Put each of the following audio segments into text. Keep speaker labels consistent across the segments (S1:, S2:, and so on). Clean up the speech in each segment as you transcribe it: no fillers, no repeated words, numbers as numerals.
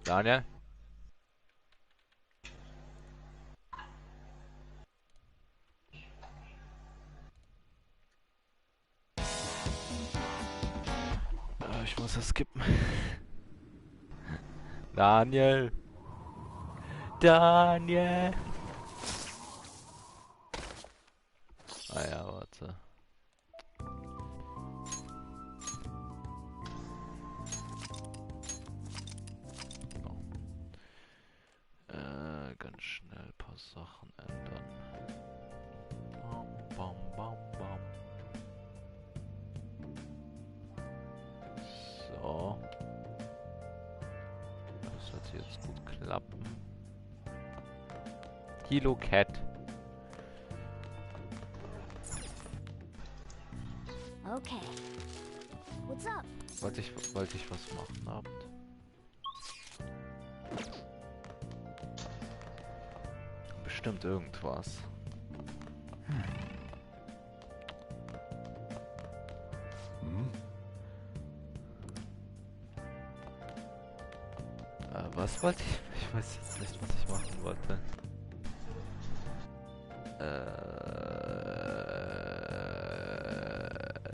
S1: Daniel? Ich muss das skippen. Daniel! Daniel! Ah ja, warte. Ganz schnell ein paar Sachen ändern. Bam, bam, bam, bam. So. Das sollte jetzt gut klappen. Kilo Cat.
S2: Okay. What's up?
S1: Wollte ich was machen, Abend. Bestimmt irgendwas. Was wollte ich? Ich weiß jetzt nicht, was ich machen wollte.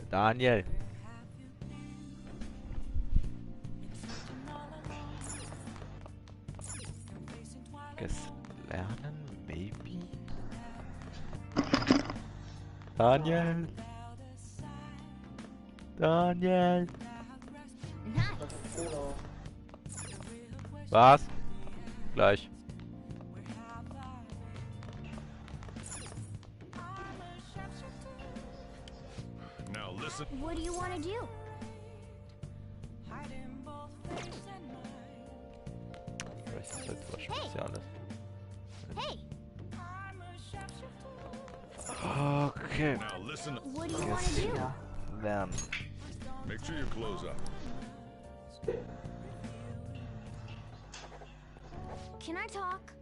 S1: Daniel. Lernen, maybe? Daniel. Daniel. Was? Gleich.
S3: Now listen.
S2: What do you want to do?
S1: Vielleicht ist halt was Spezielles.
S2: Hey,
S1: Okay.
S3: Now listen.
S2: what do you want to do?
S1: Lernen.
S3: Make sure you close up.
S2: Can I talk?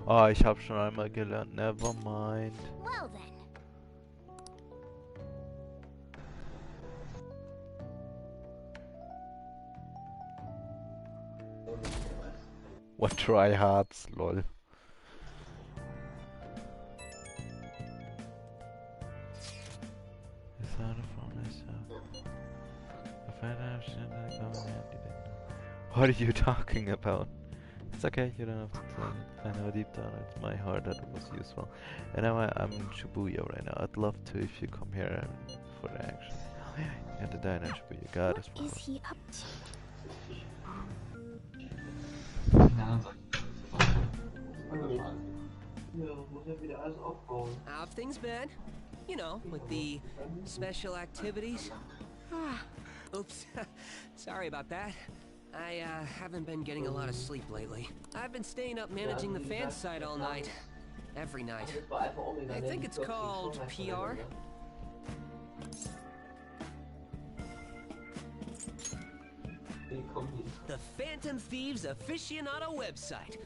S1: Oh, ich habe schon einmal gelernt. Never mind.
S2: Well then.
S1: What tryhards, lol. What are you talking about? It's okay, you don't have to explain it. I know deep down it's my heart that it was useful. And now I'm in Shibuya right now. I'd love to if you come here for the action. Oh yeah, you have to die in Shibuya. God is
S2: What is he up to?
S4: How have things been? You know, with the special activities. Oops. Sorry about that. I haven't been getting a lot of sleep lately. I've been staying up managing the fan site all night. Every night. I think it's called PR. The Phantom Thieves Aficionado website.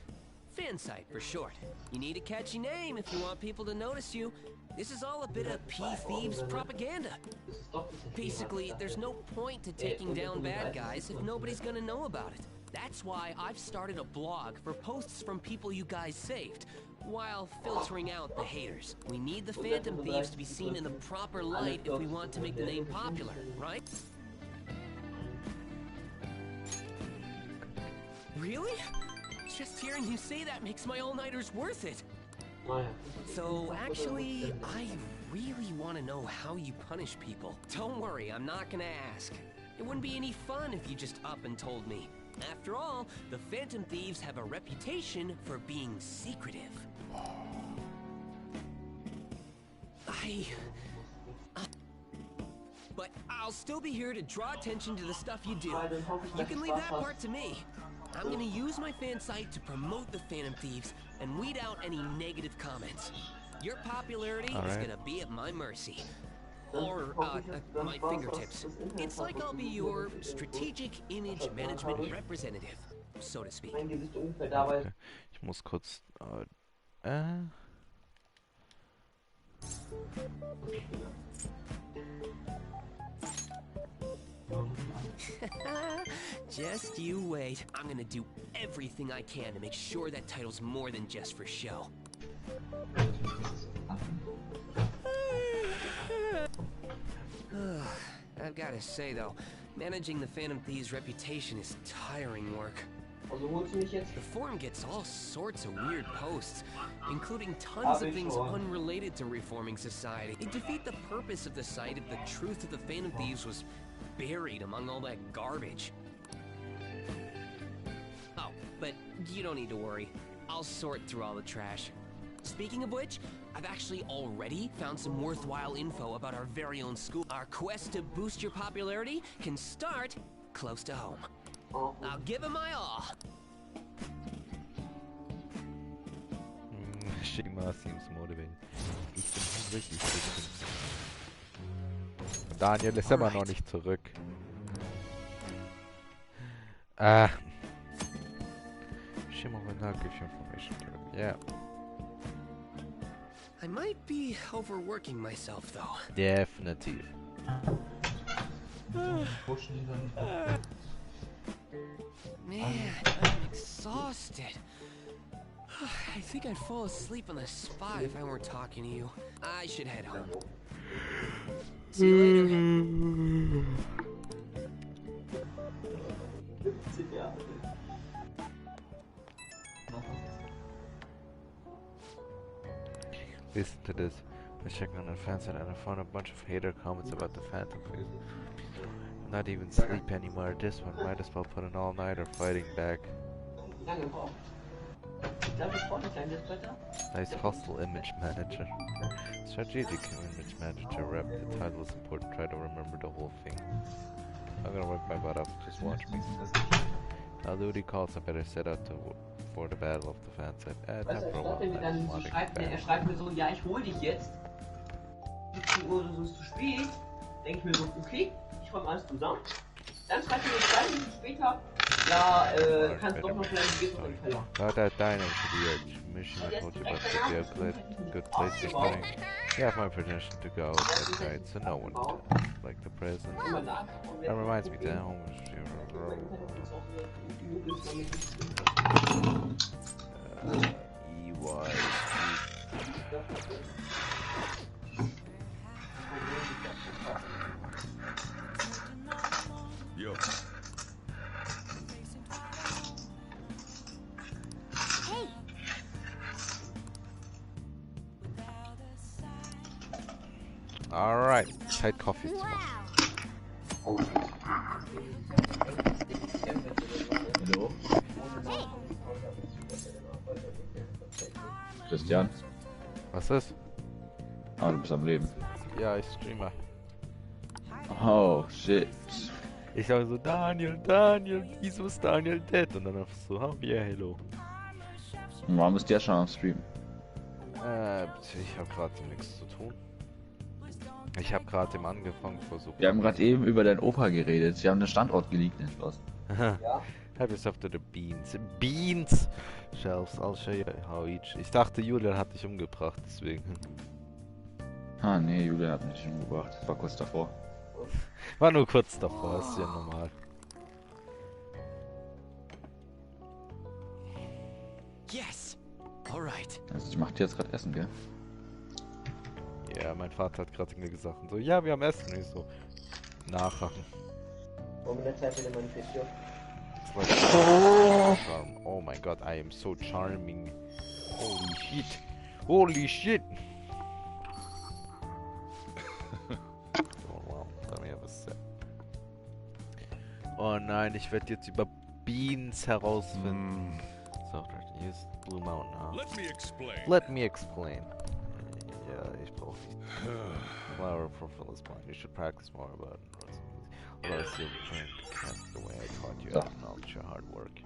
S4: Fan site for short. You need a catchy name if you want people to notice you. This is all a bit of P-Thieves propaganda. Basically, there's no point to taking down bad guys if nobody's gonna know about it. That's why I've started a blog for posts from people you guys saved, while filtering out the haters. We need the Phantom Thieves to be seen in the proper light if we want to make the name popular, right? Really? Just hearing you say that makes my all-nighters worth it. So, actually, I really want to know how you punish people. Don't worry, I'm not gonna ask. It wouldn't be any fun if you just up and told me. After all, the Phantom Thieves have a reputation for being secretive. But I'll still be here to draw attention to the stuff you do. You can leave that part to me. I'm gonna use my fan site to promote the Phantom Thieves and weed out any negative comments. Your popularity is gonna be at my mercy. Or, my fingertips. It's like I'll be your strategic image management representative, so to speak.
S1: Okay. Ich muss kurz...
S4: Just you wait. I'm gonna do everything I can to make sure that title's more than just for show. I've gotta say though, managing the Phantom Thieves' reputation is tiring work. The forum gets all sorts of weird posts, including tons of things unrelated to reforming society. It'd defeat the purpose of the site if the truth of the Phantom Thieves was buried among all that garbage. Oh, but you don't need to worry. I'll sort through all the trash. Speaking of which, I've actually already found some worthwhile info about our very own school. Our quest to boost your popularity can start close to home. I'll give it my all.
S1: Shima seems motivated. Ich bin hungrig, ich bin... Daniel ist aber noch nicht zurück. Shima will not give you information to him. Yeah.
S4: I might be overworking myself though.
S1: Definitiv.
S4: Man, I'm exhausted. I think I'd fall asleep on the spot if I weren't talking to you. I should head home. See you later.
S1: Listen to this. I checked on the fans and I found a bunch of hater comments about the Phantom Thieves. Not even sleep anymore. This one might as well put an all-nighter fighting back. Nice hostile image manager. Strategic image manager rep. The title is important. Try to remember the whole thing. I'm gonna work my butt off. Just watch me. Now Ludi calls. I better set out for the battle of the fans.
S5: Weißt du, wenn mir dann so schreibt, er schreibt mir so, ja, ich hol dich jetzt. 17 Uhr oder so ist zu spät. Denke ich mir so, okay, ich räume alles zusammen. Dann schreibt er mir 2 Minuten später, ja, kannst doch noch vielleicht gehen und Keller.
S1: That dynamic mission I told you about could be a good place to stay. You have my permission to go at night, so no one like the present. That reminds me that home EY.
S3: Yo.
S2: Hey,
S1: Alright, Zeit Coffee zu machen.
S2: wow.
S6: Hallo?
S2: Hey,
S6: Christian?
S1: Was ist?
S6: Ah, du bist am Leben.
S1: Ja, ich streame.
S6: Oh, shit.
S1: Ich sage so, Daniel, wieso ist Daniel dead? Und dann einfach so, oh yeah, hello.
S6: Warum bist du jetzt schon am Stream?
S1: Ich habe gerade nichts zu tun. Ich habe gerade im angefangen versucht.
S6: Wir haben gerade eben über deinen Opa geredet. Sie haben den Standort geleakt entschlossen.
S1: Help yourself to the beans. Beans! Shelves, I'll show you how each... Ich dachte, Julian hat dich umgebracht, deswegen.
S6: Ah, nee, Julian hat mich umgebracht. Das war kurz davor.
S1: War nur kurz davor, ist ja normal.
S4: Yes. All right.
S6: Also ich mach dir jetzt gerade Essen, gell?
S1: Ja, mein Vater hat gerade gesagt so, ja, wir haben Essen. Und ich so, nachhaken.
S5: Warum in der Zeit wieder Manifestio?
S1: Oh my god, I am so charming. Holy shit. Holy shit. Oh wow, let me have a sip. Oh nein, ich werde jetzt über Beans herausfinden. So, use Blue Mountain.
S3: Let me explain.
S1: Let me explain. Ja, ich brauche nicht. Flower profile is fine. You should practice more about it. Otherwise you'll learn to cast the way I taught you. Acknowledge your hard work.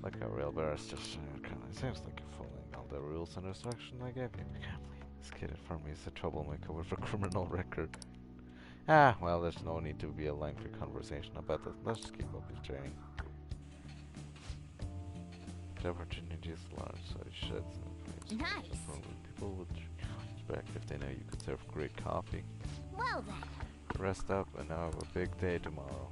S1: Like a real barrister, it kind of seems like you're following all the rules and instructions I gave you. I can't believe this kid in front of me is a troublemaker with a criminal record. Ah, well, there's no need to be a lengthy conversation about that. Let's just keep up his training. The opportunity is large, so it should.
S2: Nice.
S1: People would respect if they know you could serve great coffee.
S2: Well then.
S1: rest up, and now I have a big day tomorrow.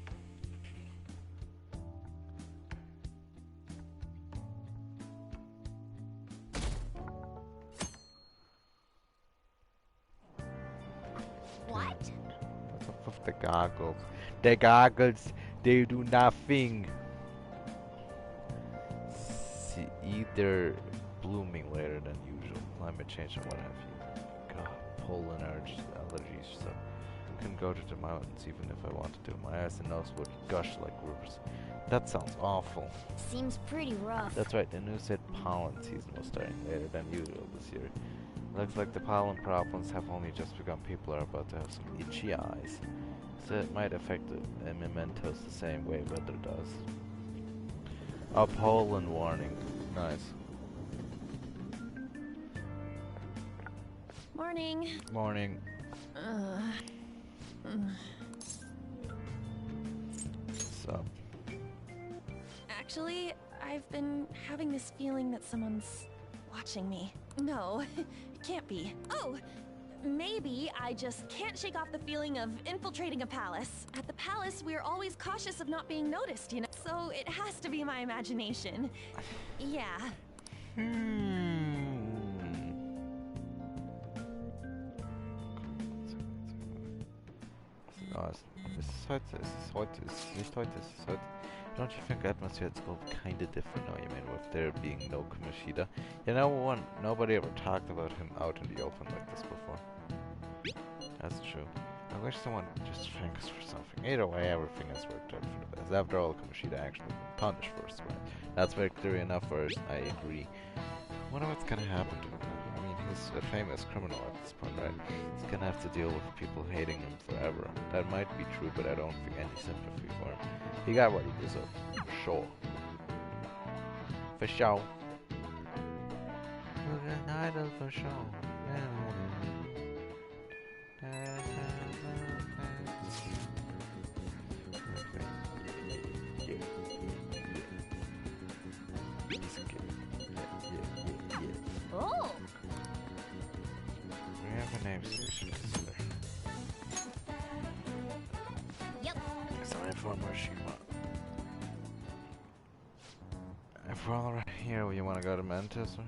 S2: What?
S1: What's up with the goggles? The goggles, they do nothing. See, either blooming later than usual, climate change and what have you. God, pollen allergies, so I couldn't go to the mountains even if I wanted to. My eyes and nose would gush like rivers. That sounds awful.
S2: Seems pretty rough.
S1: That's right, the news said pollen season was starting later than usual this year. Looks like the pollen problems have only just begun. People are about to have some itchy eyes. So it might affect the mementos the same way weather does. A pollen warning. Nice.
S2: Morning.
S1: Morning. So,
S7: Actually, I've been having this feeling that someone's watching me. No, it can't be. Oh, maybe I just can't shake off the feeling of infiltrating a palace. At the palace, we're always cautious of not being noticed, you know? So it has to be my imagination. Yeah.
S1: No, es ist nicht heute, es ist heute. Don't you think atmosphere is called kinda different now? You mean with there being no Kamishida? You know, nobody ever talked about him out in the open like this before. That's true. I wish someone just thanked us for something. Either way, everything has worked out for the best. After all, Kamishida actually been punished for his crime. That's very clear enough for us, I agree. I wonder what's gonna happen to him. I mean, he's a famous criminal at this point, right? He's gonna have to deal with people hating him forever. That might be true, but I don't feel any sympathy for him. He got what he deserved, for sure. For sure. An idol for sure.
S2: Oh.
S1: We have a name, so we should consider.
S2: Yep.
S1: Sorry for Murashima. If we're all right here, you want to go to Mantis, right?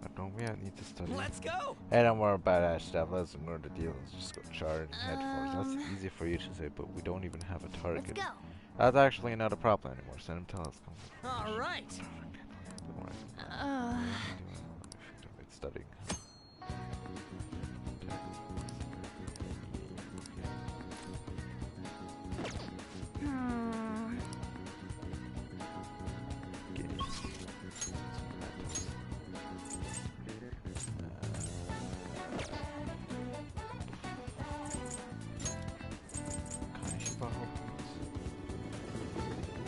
S1: But don't we need to study?
S4: Let's go!
S1: Hey, don't worry about that stuff. Let's ignore the deal. Let's just go chart and head for it. That's easy for you to say, but we don't even have a target.
S2: Let's go.
S1: That's actually not a problem anymore. Send him tell us.
S4: All right.
S1: Don't worry. It's studying. Kann ich überhaupt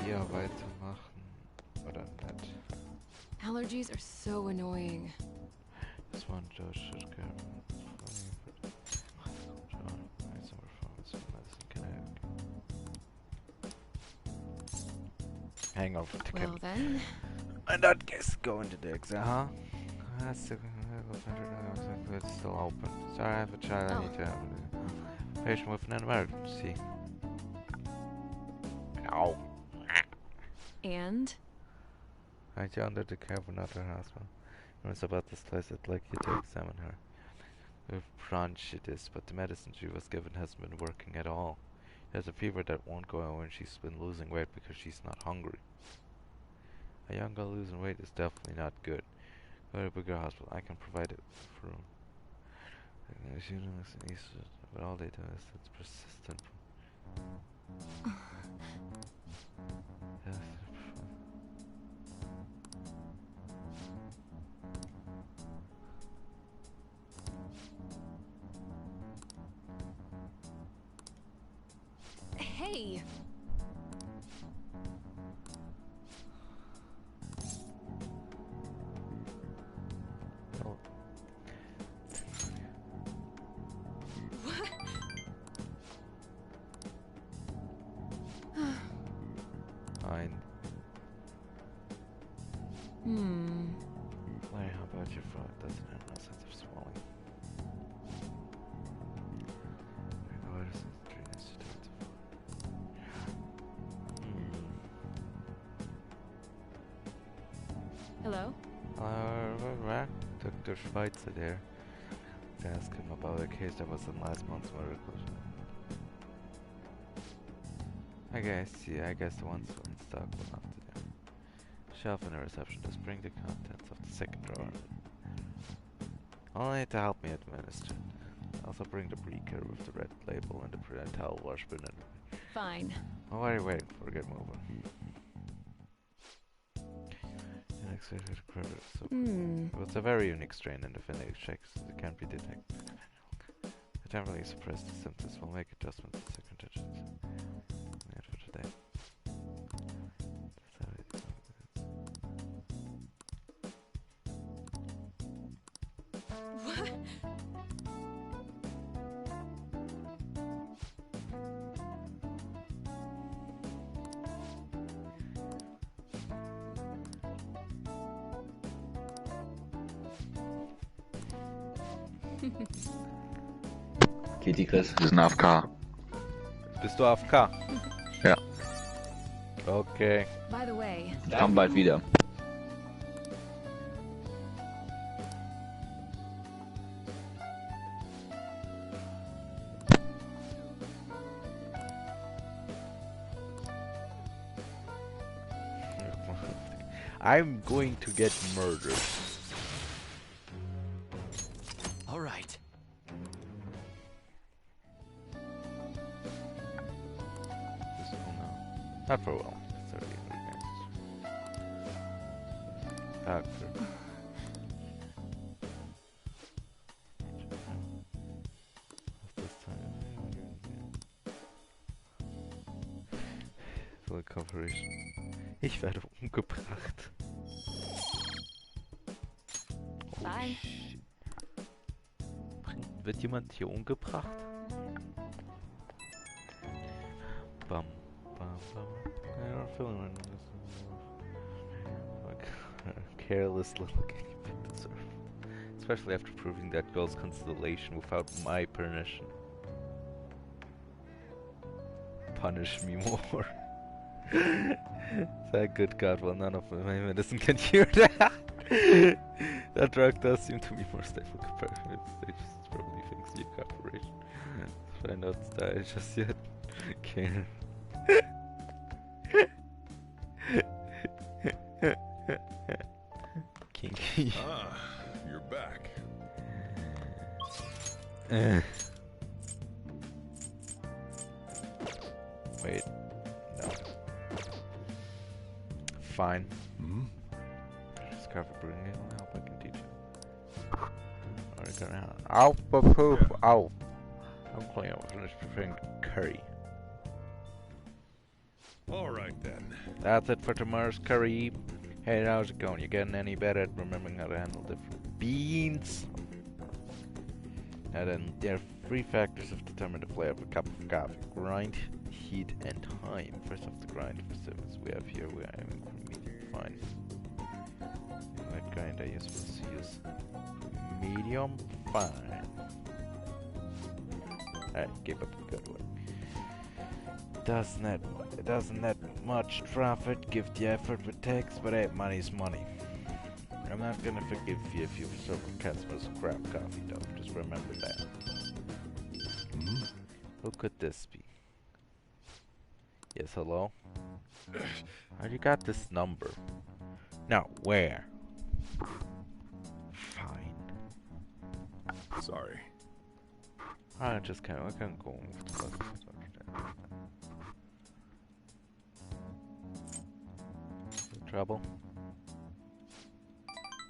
S1: hier weitermachen? Oder nicht?
S8: Allergies are so annoying.
S1: This one just should go. Hang on for the
S8: Well then,
S1: in that case, go into the exam, huh? That's the it's still open. Sorry, I have a child. I need to have a patient with an emergency. Ow.
S8: and
S1: Aren't you under the care of another hospital? It's about this place. I'd like you to examine her. With bronchitis, but the medicine she was given hasn't been working at all. She has a fever that won't go away, and she's been losing weight because she's not hungry. A young girl losing weight is definitely not good. Go to a bigger hospital. I can provide it for room. But all they do is it's persistent. Yes.
S8: hey,
S1: Oh. Fine. Larry, how about your foot? Doesn't have no sense of swelling. What is it?
S8: Hello?
S1: Dr. Schweitzer there. To ask him about a case that was in last month's murder closure. I guess the ones in stock will have to do. Shelf in the reception desk. Bring the contents of the second drawer. Only to help me administer. Also bring the breaker with the red label and the towel wash bin.
S8: Fine.
S1: Oh, what are you waiting for? Get moving. It was a very unique strain in the phonetic checks. It can't be detected. The temporarily suppressed the symptoms will make adjustments to the conditions. Wait for today.
S7: What?
S6: Kitty Chris, wir sind AFK.
S1: Bist du AFK?
S6: Ja.
S1: Okay.
S8: By the way,
S6: Ich komm bald wieder.
S1: I'm going to get murdered.
S4: All right.
S1: Not for a while. 30 minutes. Actor. Full coverage. Ich werde umgebracht.
S8: bye.
S1: Wird jemand hier umgebracht? Bam. Bam, bam. I don't feel like careless little game you deserve. Especially after proving that girl's constellation without my permission. Punish me more. Thank good God, well none of my medicine can cure that. That drug does seem to be more stable compared to its stages. It's probably thanks to your cooperation. Try not to die just yet. Karen. Kinky.
S3: Ah, you're back.
S1: Wait. No. Fine. Discover bringing it. I hope I can teach you. Alright, gonna have. Ow, poop. Ow. I'm cleaning up. Finished preparing curry.
S3: All right then.
S1: That's it for tomorrow's curry. Hey, how's it going? You getting any better at remembering how to handle different beans? And then there are 3 factors that determine the flavor of a cup of coffee: grind, heat, and time. First off, the grind persimmons we have here. We are aiming for medium fine. That grind I use medium fine. Alright, give up a good one. It doesn't net much profit, give the effort it takes, but hey, money's money. I'm not gonna forgive you if you serve customers crap coffee though, just remember that. Who could this be? Yes, hello? How you got this number? Now, where? Fine.
S3: Sorry.
S1: I just can't, I can't go with the customers. Trouble?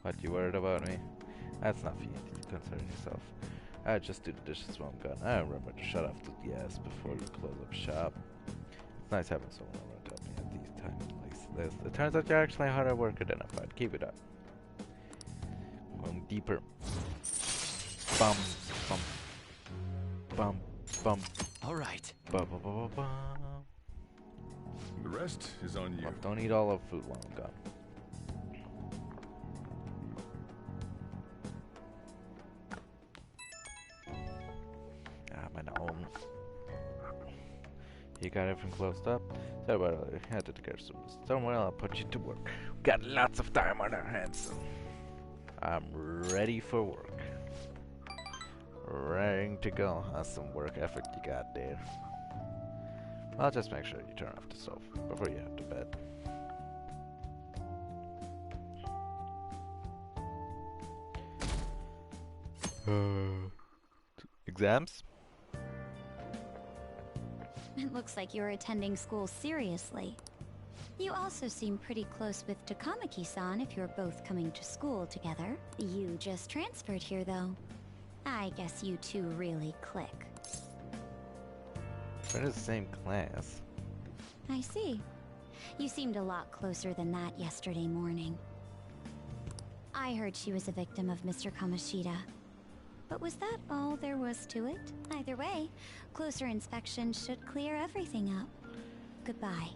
S1: What, you worried about me? That's not for you to concern yourself. I just do the dishes while I'm gone. I remember to shut off the gas before you close up shop. It's nice having someone around to help me at these times like this. It turns out you're actually a harder worker than I thought. Keep it up. Going deeper. Bum, bum, bum, bum.
S4: All right.
S1: Bum, bum, bum, bum.
S3: The rest is on you.
S1: Well, don't eat all of the food while I'm gone. Meine Augen. You got everything closed up? So well, I had to get some stone. Well, I'll put you to work. We got lots of time on our hands, so I'm ready for work. Ready to go. How's some work effort you got there? I'll just make sure you turn off the stove before you head to bed. Exams?
S2: It looks like you're attending school seriously. You also seem pretty close with Takamaki-san if you're both coming to school together. You just transferred here, though. I guess you two really click.
S1: We're in the same class.
S2: I see. You seemed a lot closer than that yesterday morning. I heard she was a victim of Mr. Kamoshida. But was that all there was to it? Either way, closer inspection should clear everything up. Goodbye.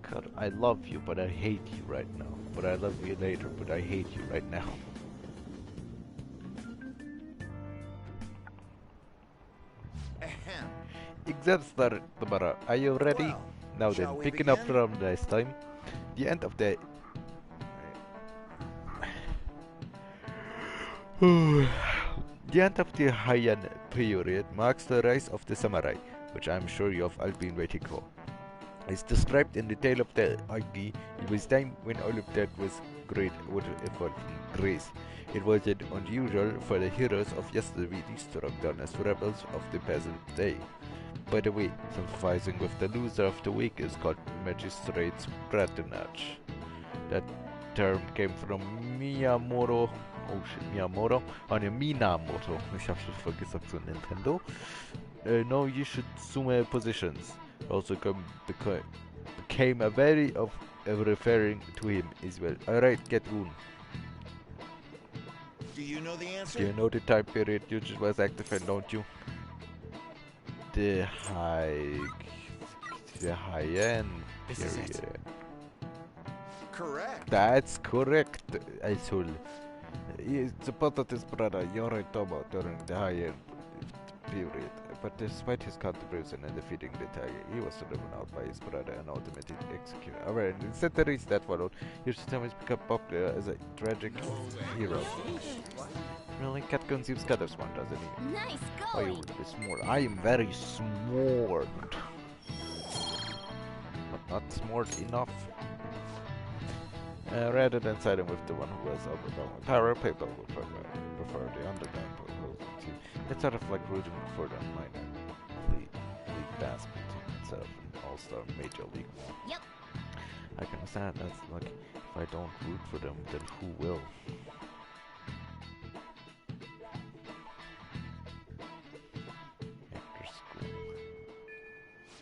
S1: God, I love you, but I hate you right now. But I love you later, but I hate you right now. Exam started tomorrow. Are you ready?
S9: Well,
S1: Now then,
S9: shall we
S1: picking up
S9: begin?
S1: from last time. The end of the... The end of the Heian period marks the rise of the samurai, which I'm sure you've all been waiting for. As described in the tale of the Agi, it was time when all of that was great, would evolve in grace. It wasn't unusual for the heroes of yesterday to struck down as rebels of the present day. By the way, sympathizing with the loser of the week is called magistrate's patronage. That term came from Miyamoto. Oh shit, Miyamoto? Oh ne, Minamoto. Ich hab schon vergessen zu Nintendo. No, you should sume positions. Also became a way of referring to him as well. Alright, get Woon.
S9: Do you know the answer?
S1: Do you know the time period you just was active in, don't you? The high-end
S9: This is it.
S1: period.
S9: Correct.
S1: That's correct, asshole. It's about his brother, Yoritomo, during the high-end period. But despite his contribution in defeating the tiger, he was driven out by his brother and ultimately executed. Alright, in centuries that followed, Yoshitomi's become popular as a tragic hero. Really? Cat consumes cat smart, doesn't he?
S2: Nice
S1: Oh, you
S2: going!
S1: would be smart. I am very smart. But not smart enough. Rather than siding with the one who has overwhelming power, people would prefer the underdog opposing team. It's sort of like rooting for the minor league basket instead of an all-star major league one.
S2: Yep.
S1: I can understand that's like, if I don't root for them, then who will? After school.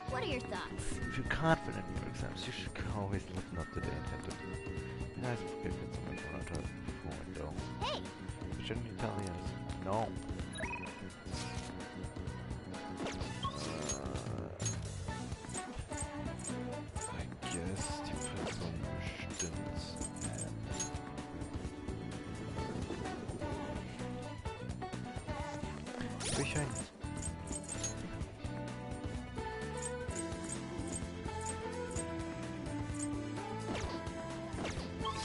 S2: What are your thoughts?
S1: If you're confident in your exams, you should always listen up to the intended. Nice to get some information before I go.
S2: Hey!
S1: Shouldn't you tell us? No. I guess depends on bestimmt. Sicher nicht.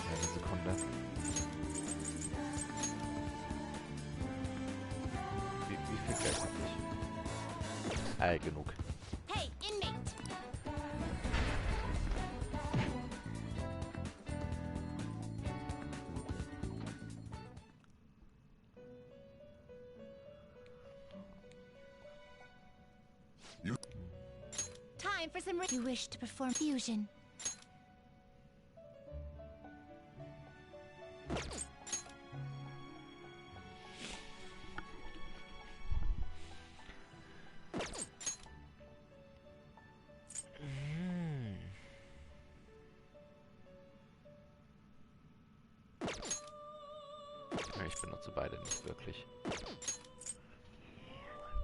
S1: Eine Sekunde. Wie viel Geld hab ich? Genug.
S2: Hey, inmate! Time for some. You wish to perform fusion. Ich benutze beide nicht wirklich.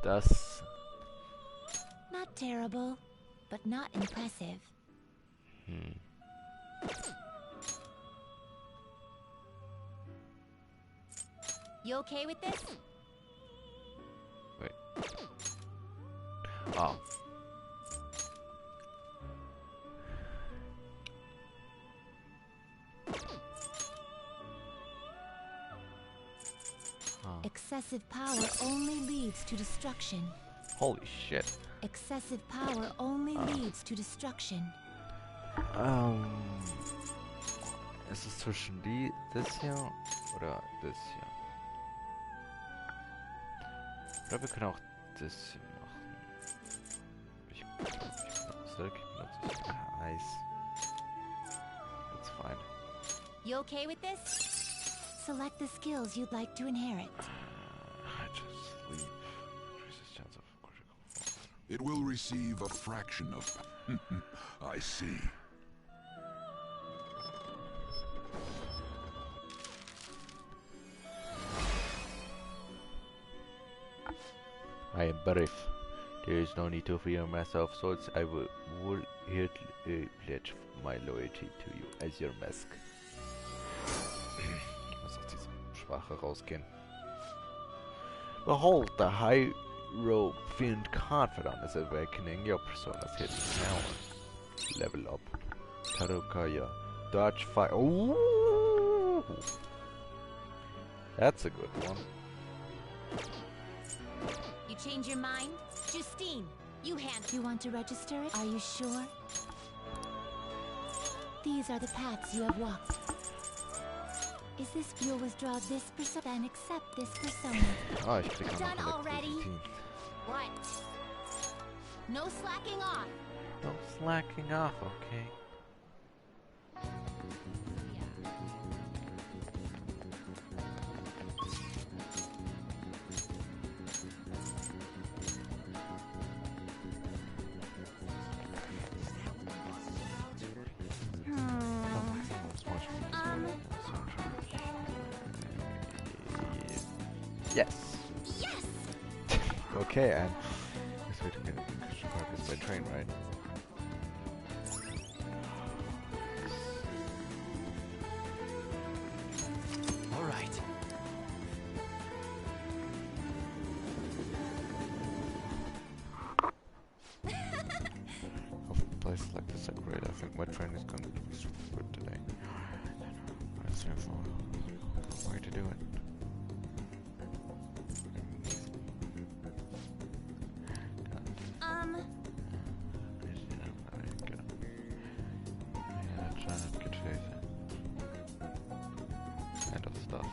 S2: Das... Not terrible, but not impressive. You okay with this?
S1: Wait. Oh.
S2: Excessive power only leads to destruction.
S1: Holy shit.
S2: Excessive power only leads to destruction.
S1: Ist es zwischen das hier oder das hier? Oder wir können auch das hier machen. Ich benutze Eis. That's fine.
S2: You okay with this? Select the skills you'd like to inherit.
S1: I just sleep. Resistance of critical fault.
S10: It will receive a fraction of... I see.
S1: I am brief. There is no need to fear myself, so I will here pledge my loyalty to you as your mask. Ich muss aus dieser Sprache rausgehen. Behold, the high-rope-fiend confidant is awakening. Your persona's hidden power. Level up. Tarukaya. Dodge fire. Ooh! That's a good one.
S2: You change your mind? Justine, you want to register it? Are you sure? These are the paths you have walked. Is this you'll withdraw this persona, then accept this persona.
S1: Oh, ich krieg auch
S2: Done
S1: noch
S2: already?
S1: Elektrizität.
S2: What? No slacking off.
S1: No slacking off, okay. Yes.
S2: Yes.
S1: Okay, and guess we can park by train, right?
S4: All right.
S1: Of places like this are great. I think my train is going to be super good today. That's therefore a way to do it. Yeah, try not to get chased. Kind of stuff.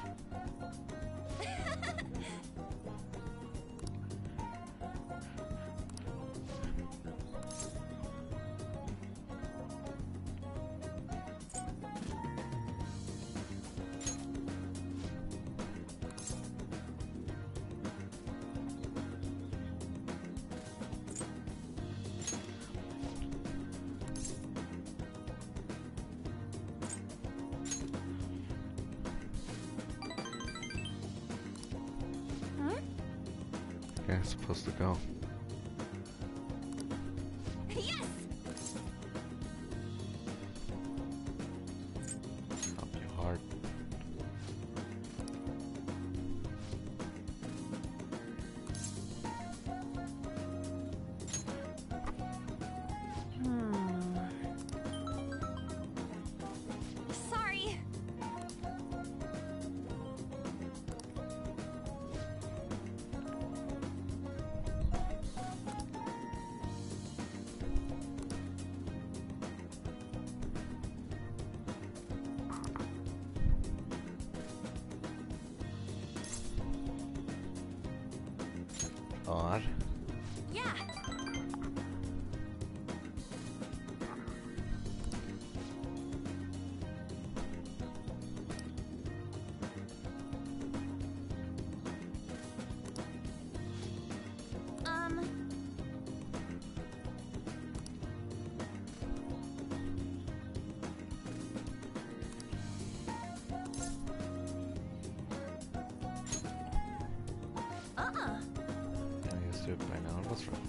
S1: Okay, I'm supposed to go.
S2: Yes.
S1: Help you hard.
S7: Sorry.
S1: Odd.
S7: Yeah.
S1: I used to it by now. What's wrong?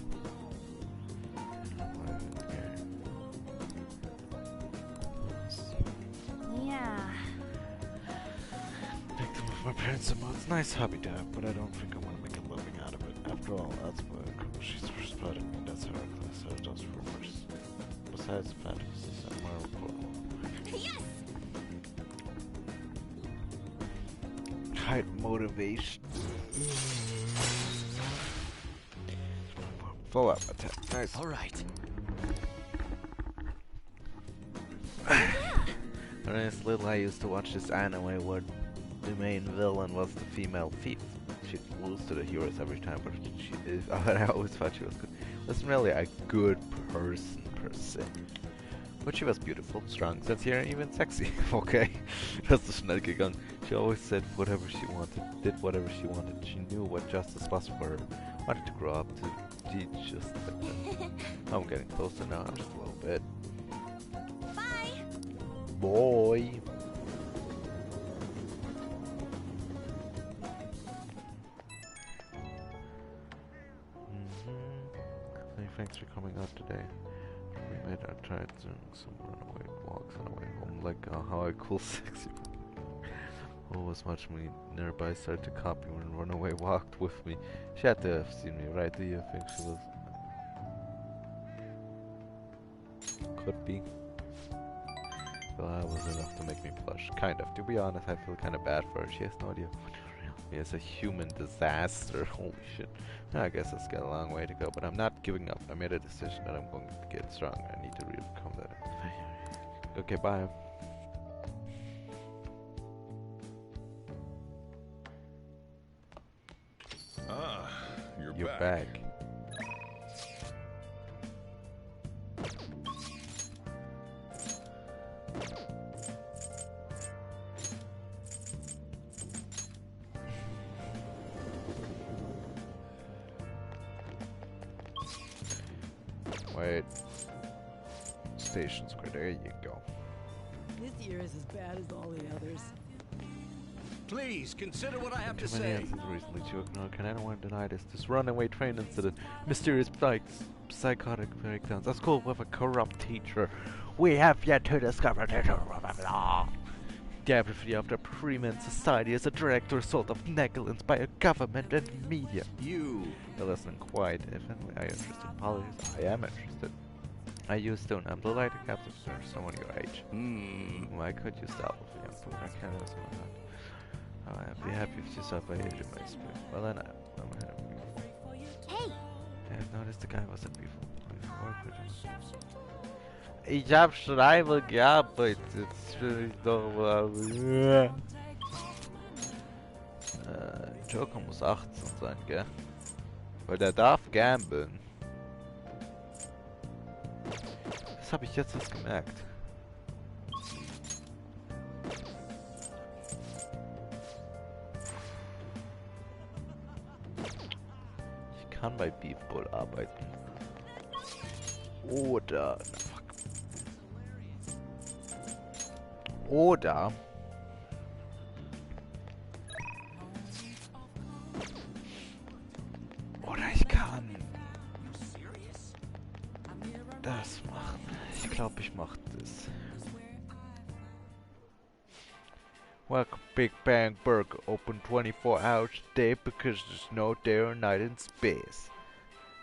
S7: Yeah.
S1: Picked them with my parents and it's nice hobby to have, but I don't think I want to make a living out of it. After all, that's what she's first spotted me. That's her class. So it does for worse. Besides fantasy, somewhere
S7: Yes.
S1: height motivation. Follow-up attack. Nice.
S4: All right.
S1: When I was little, I used to watch this anime where the main villain was the female thief. She'd lose to the heroes every time, but I always thought she was good. Wasn't really a good person per se. But she was beautiful, strong, sincere, and even sexy. Okay, that's the schnell gegangen. She always said whatever she wanted, did whatever she wanted. She knew what justice was for her. Wanted to grow up to be just like that. I'm getting closer now. I'm just a little bit.
S7: Bye.
S1: Boy. Hey, thanks for coming out today. I tried doing some runaway walks on the way home, like how I cool sexy. Always watched me nearby start to copy when runaway walked with me. She had to have seen me, right? Do you think she was? Could be. Well, that was enough to make me blush. Kind of. To be honest, I feel kind of bad for her. She has no idea what me as a human disaster. Holy shit. I guess it's got a long way to go, but I'm not giving up. I made a decision that I'm going to get stronger. I need to overcome that. Okay, bye.
S3: Ah, you're
S1: You're
S3: back.
S1: back. Wait. Station Square, there you go.
S11: This year is as bad as all the others.
S9: Please consider what I have to
S1: Too many
S9: say.
S1: answers recently to ignore. Can anyone deny this? This runaway train incident, mysterious psychotic breakdowns, a school with a corrupt teacher. We have yet to discover the truth of it all. The apathy of the Freeman Society is a direct result of negligence by a government and media.
S9: You.
S1: You're listening quite. If anyone are interested in politics, I am interested. I used to, and I'm delighted to captive someone your age. Why could you stop with young food? I can't listen to that. I'd be happy if you stop by age in my spirit. Well then, I'm happy.
S2: Hey!
S1: I noticed the guy wasn't before. Ich hab Schreiber gearbeitet. Jetzt will ich doch mal. Joker muss 18 sein, gell? Weil der darf gamblen. Das habe ich jetzt erst gemerkt. Ich kann bei Beef Bull arbeiten. Oder... Fuck. Oder... Oder ich kann... das machen. Ich glaube, ich mach das. Welcome Big Bang Burger, open 24 hours a day because there's no day or night in space.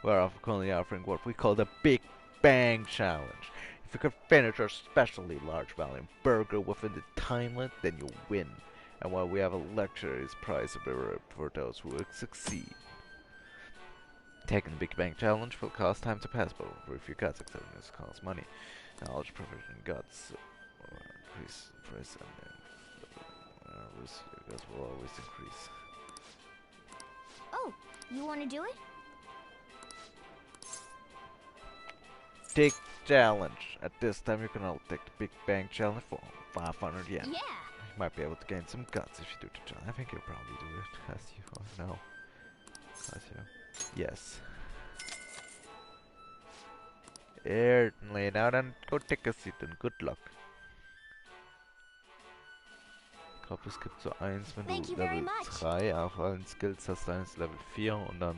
S1: We're currently offering what we call the Big Bang Challenge. If you can finish our especially large volume burger within the time limit, then you win. And while we have a luxurious prize for those who will succeed. Taking the Big Bang Challenge will cost time to pass, but if you got success, costs money. Knowledge, provision, guts, increase price, and guts will always increase.
S2: Oh, you want to do it?
S1: Take challenge. At this time, you can all take the Big Bang Challenge for 500 yen.
S2: Yeah!
S1: You might be able to gain some guts if you do the challenge. I think you'll probably do it, as you all know. As you know. Yes. Certainly. Now then, go take a seat and good luck. Ich glaube, es gibt so eins, wenn
S2: Thank
S1: du
S2: you very
S1: Level
S2: much.
S1: 3 auf allen Skills hast, eins Level 4 und dann,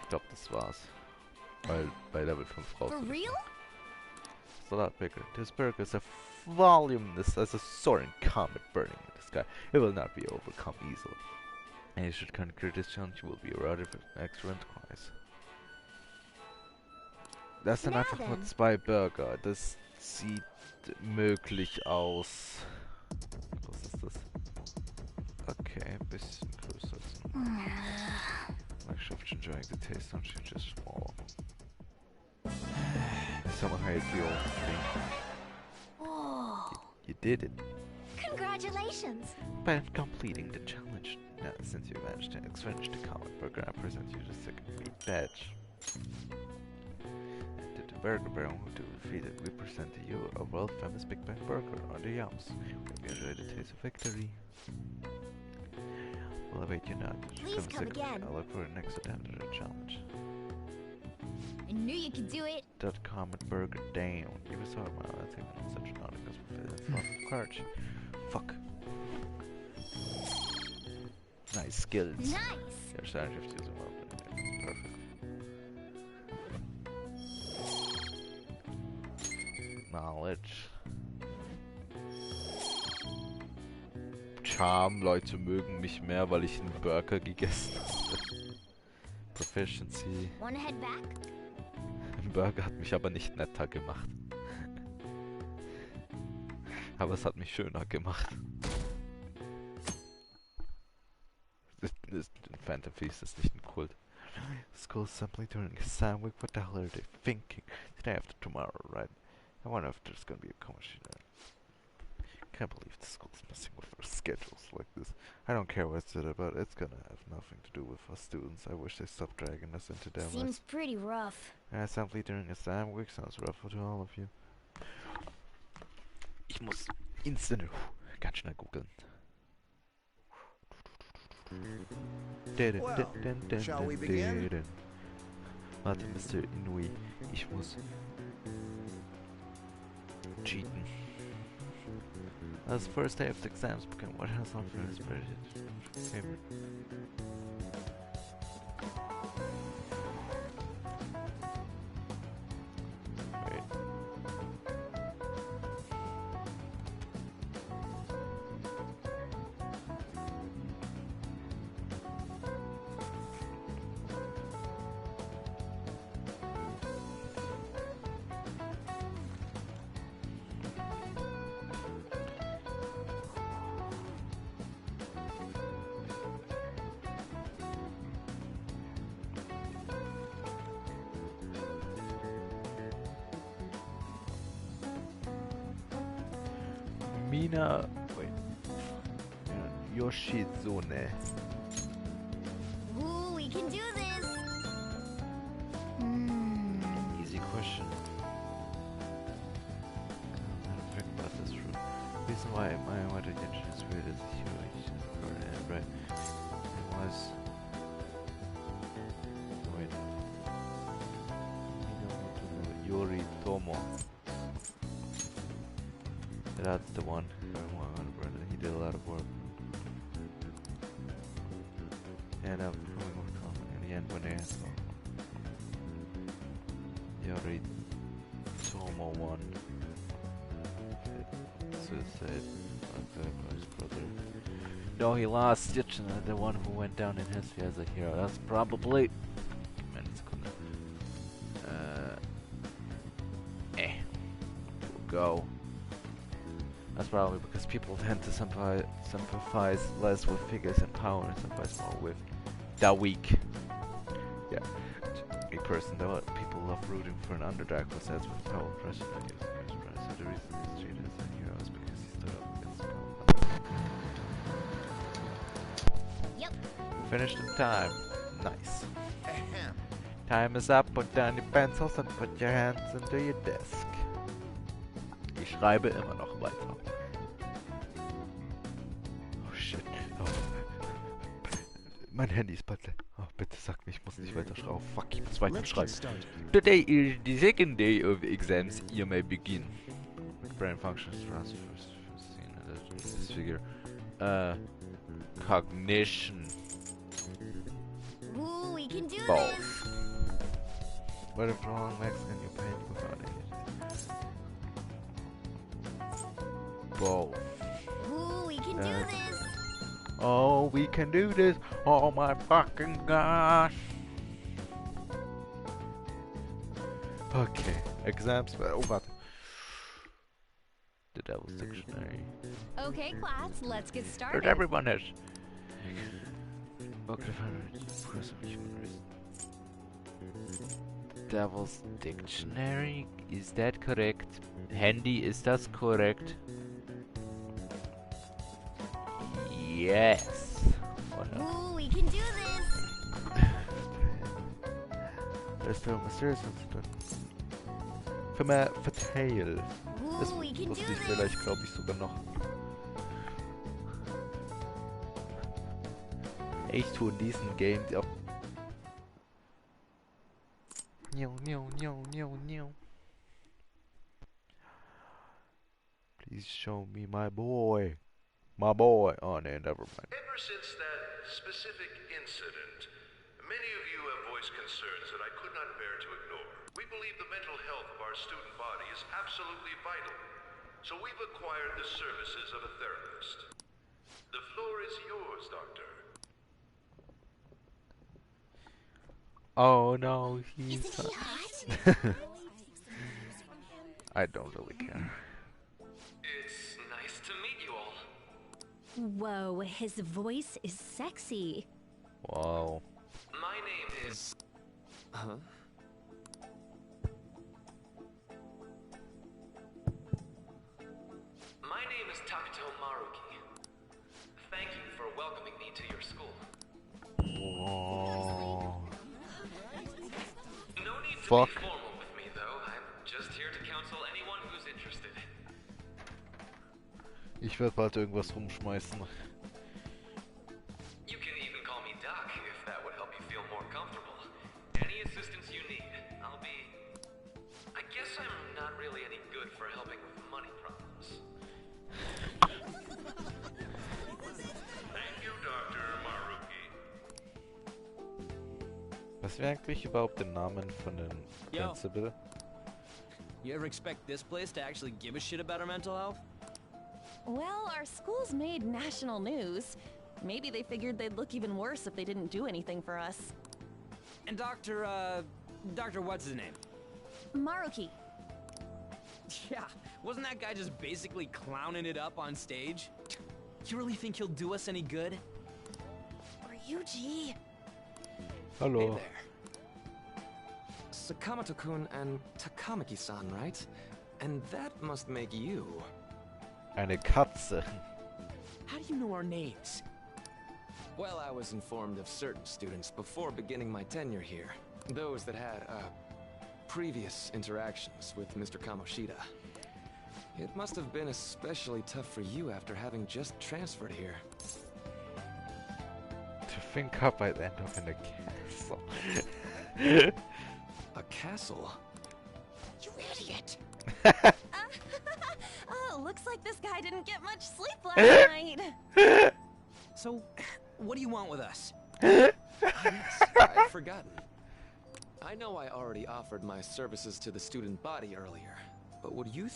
S1: ich glaube, das war's. Weil bei Level 5 brauchst
S2: For
S1: du nicht
S2: real?
S1: mehr. It's a lot bigger. This burger is a voluminous as a soaring comet burning in the sky. It will not be overcome easily. And you should conquer this challenge, you will be rewarded with an excellent prize. Das sind
S2: Na
S1: einfach nur
S2: denn.
S1: 2 Burger. Das sieht möglich aus. Was ist das? Okay, ein bisschen größer als enjoying the taste, don't you? Just swallow. Someone hired the old tree.
S2: Whoa.
S1: You did it.
S2: Congratulations.
S1: By completing the challenge. Now, since you managed to finish the comic burger, I present you the second meat badge. And to the burger baron who defeated, we present to you a world famous Big Bang burger on the Yams. Hope you enjoy the taste of victory. We'll await you now.
S2: Please come again.
S1: I'll look for the next attempt at the challenge.
S2: I knew you could do it.
S1: That comet burger down. You were sorry, man. I think I'm such an article with lots of courage. Fuck. Nice skills.
S2: Nice.
S1: Your starting shift using well. Perfect. Knowledge. Charm. Leute mögen mich mehr, weil ich einen Burger gegessen habe. Proficiency.
S2: Wanna head back?
S1: Ein Burger hat mich aber nicht netter gemacht. Aber es hat mich schöner gemacht. Phantom Feast ist nicht ein Kult. School's simply during exam week. What the hell are they thinking? Today after tomorrow, right? I wonder if there's gonna be a commission. Can't believe the school's messing with our schedules like this. I don't care what's it about. It's gonna have nothing to do with us students. I wish they stopped dragging us into their
S2: Seems
S1: mess.
S2: pretty rough.
S1: Simply during exam week sounds rough to all of you. Ich muss instant ganz schnell googeln.
S9: Well, shall we begin?
S1: Warte, Mr. Inui, ich muss cheaten. As first day of the exams became what has not been his favorite. Mina, wait, Yoshizune.
S2: Ooh, we can do this.
S1: Easy question. I don't think about this route. Reason why my water engine is weird is huge. Right. It was. Wait. Yori Tomo. That's the one. He did a lot of work. And in the end when they asked Yori Tomo won. Suicide by his brother. No, he lost. The one who went down in history as a hero. That's probably. Man, it's gonna. Go. That's probably because people tend to sympathize less with figures in power and sympathize more with the weak. Yeah. A person though, people love rooting for an underdog who says with power pressure and use pressure. So the reason he's treated as a hero is because he stood up against power.
S2: Yep.
S1: Finished in time. Nice. Time is up, put down your pencils and put your hands into your desk. Ich schreibe immer noch weiter. Oh shit. Oh. Mein Handy ist bald leer. Oh, bitte sag mir, ich muss nicht weiter schreiben. Fuck, ich muss weiter schreiben. Today is the second day of exams. You may begin. Brain functions transfers. This figure. Cognition.
S2: Ooh, we can do
S1: Both.
S2: this.
S1: But if wrong Mexican, you paid without it. Both.
S2: Ooh, we can do this.
S1: Oh, we can do this. Oh my fucking gosh. Okay, exams. Oh, what? The Devil's Dictionary.
S8: Okay, class, let's get started.
S1: But everyone is. Book of impressive human reason. Devil's Dictionary, is that correct? Handy, is das korrekt? Yes. Oh, no.
S2: Ooh, we can do this.
S1: There's no mysterious incident. Verteil. Das
S2: Ooh, we can do
S1: wusste ich
S2: this.
S1: vielleicht, glaube ich, sogar noch. Ich tue in diesem Game die Please show me my boy. My boy. Oh, no, never mind.
S12: Ever since that specific incident, many of you have voiced concerns that I could not bear to ignore. We believe the mental health of our student body is absolutely vital, so we've acquired the services of a therapist. The floor is yours, Doctor.
S1: Oh no, he's
S2: Isn't he hot?
S1: I don't really care.
S13: It's nice to meet you all.
S2: Whoa, his voice is sexy.
S1: Wow.
S13: My name is... Huh? My name is Takuto Maruki. Thank you for welcoming me to your school.
S1: Oh.
S13: No need to
S1: Fuck.
S13: be formal with me, though. I'm just here to counsel anyone who's interested.
S1: Ich werde bald irgendwas rumschmeißen.
S13: You can even call me Doc if that would help you feel more comfortable. Any assistance you need, I'll be... I guess I'm not really any good for helping with money problems.
S12: Thank you, Dr. Maruki.
S1: Was wäre eigentlich überhaupt der Name von dem
S4: Yo.
S1: Principal?
S4: You ever expect this place to actually give a shit about our mental health?
S7: Well, our school's made national news. Maybe they figured they'd look even worse if they didn't do anything for us.
S4: And Dr. what's his name?
S7: Maruki.
S4: Yeah, wasn't that guy just basically clowning it up on stage? You really think he'll do us any good?
S7: Or Yuji.
S1: Hallo.
S13: Hey there. Sakamoto-kun and Takamaki-san, right? And that must make you...
S1: Eine Katze.
S13: How do you know our names? Well, I was informed of certain students before beginning my tenure here. Those that had, previous interactions with Mr. Kamoshida. It must have been especially tough for you after having just transferred here.
S1: To think up, I'd end up in a castle.
S13: A castle?
S2: You idiot.
S7: Oh, looks like this guy didn't get much sleep last night.
S4: So, what do you want with us?
S13: Yes, I'd forgotten. I know I already offered my services to the student body earlier, but would you...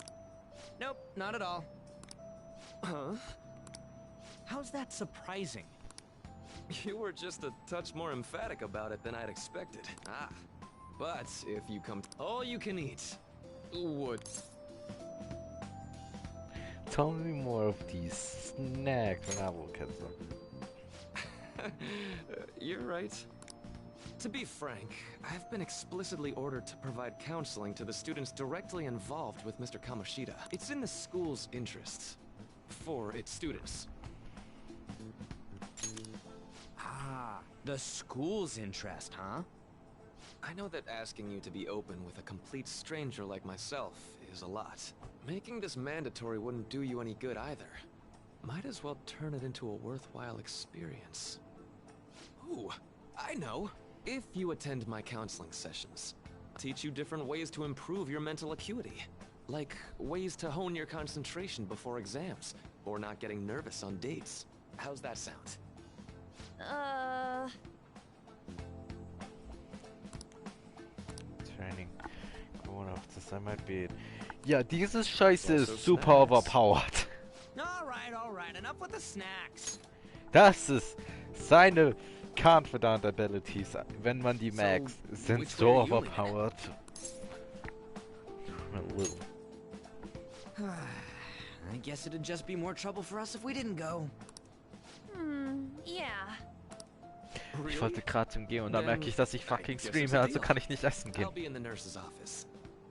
S4: Nope, not at all.
S13: Huh?
S4: How's that surprising?
S13: You were just a touch more emphatic about it than I'd expected. Ah. But if you come... All you can eat. Would...
S1: Tell me more of these snacks when I look at them.
S13: You're right. To be frank, I've been explicitly ordered to provide counseling to the students directly involved with Mr. Kamoshida. It's in the school's interests. For its students.
S4: Ah, the school's interest, huh?
S13: I know that asking you to be open with a complete stranger like myself is a lot. Making this mandatory wouldn't do you any good either. Might as well turn it into a worthwhile experience. Ooh, I know. If you attend my counseling sessions, I'll teach you different ways to improve your mental acuity. Like ways to hone your concentration before exams, or not getting nervous on dates. How's that sound?
S1: Training. Going off this, I might be it. Ja, dieses Scheiße
S13: Also
S1: ist super
S13: snacks.
S1: overpowered.
S4: Alright, enough with the snacks.
S1: Das ist seine confidant abilities, wenn man die
S13: So,
S1: max, sind
S13: which
S1: so
S13: way are you
S1: overpowered. A little.
S4: I guess it'd just be more trouble for us if we didn't go.
S7: Yeah.
S1: Ich ich wollte gerade zum Gehen und dann merke ich, dass ich fucking streame, also kann ich nicht essen gehen.
S13: I'll be in the nurse's office.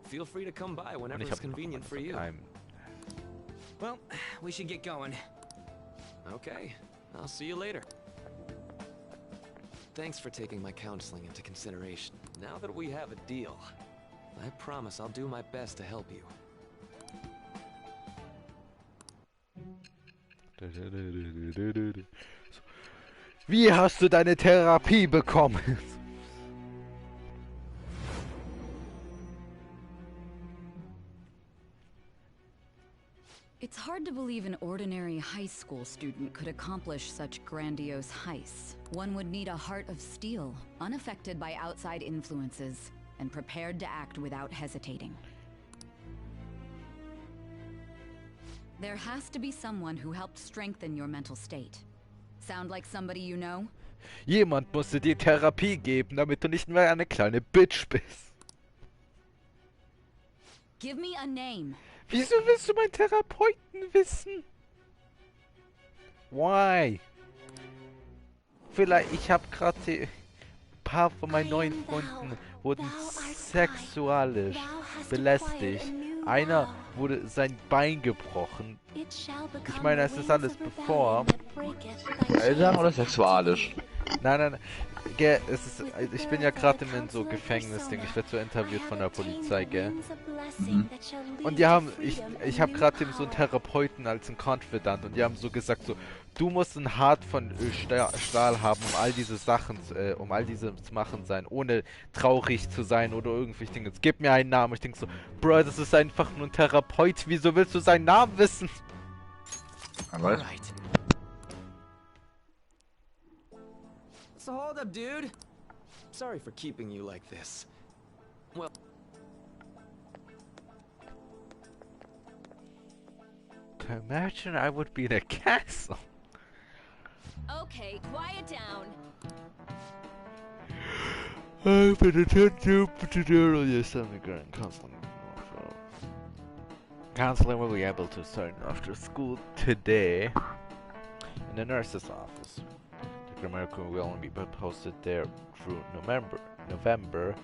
S13: Feel free to come by
S1: Und
S13: whenever
S1: ich
S13: it's
S1: habe
S13: convenient for you.
S4: Well, we should get going.
S13: Okay, I'll see you later. Thanks for taking my counseling into consideration. Now that we have a deal, I promise I'll do my best to help you.
S1: Wie hast du deine Therapie bekommen?
S8: It's hard to believe an ordinary high school student could accomplish such grandiose heists. One would need a heart of steel, unaffected by outside influences, and prepared to act without hesitating. There has to be someone who helped strengthen your mental state. Sound like somebody you know?
S1: Jemand musste dir Therapie geben, damit du nicht mehr eine kleine Bitch bist.
S8: Give me a name.
S1: Wieso willst du meinen Therapeuten wissen? Why? Vielleicht, ich habe gerade ein paar von meinen neuen Freunden wurden sexualisch belästigt. Einer wurde sein Bein gebrochen. Ich meine, es ist alles bevor.
S6: Eltern oder sexualisch?
S1: Nein. Es ist, ich bin ja gerade in so Gefängnisding. Ich werde so interviewt von der Polizei, gell?
S6: Mhm.
S1: Und die haben, ich habe gerade so einen Therapeuten als ein Confidant und die haben so gesagt so, du musst ein Hart von Stahl haben, um all diese Sachen, um all diese zu machen sein, ohne traurig zu sein oder irgendwelche Dinge. Gib mir einen Namen. Ich denke so, Bro, das ist einfach nur ein Therapeut. Wieso willst du seinen Namen wissen?
S6: Was?
S13: So hold up, dude. Sorry for keeping you like this. Well...
S1: Imagine I would be in a castle.
S7: Okay, quiet down.
S1: I've been attending tutorial. Yes, I'm going counseling. Counseling will be able to start after school today in the nurse's office. The grammar will only be posted there through November.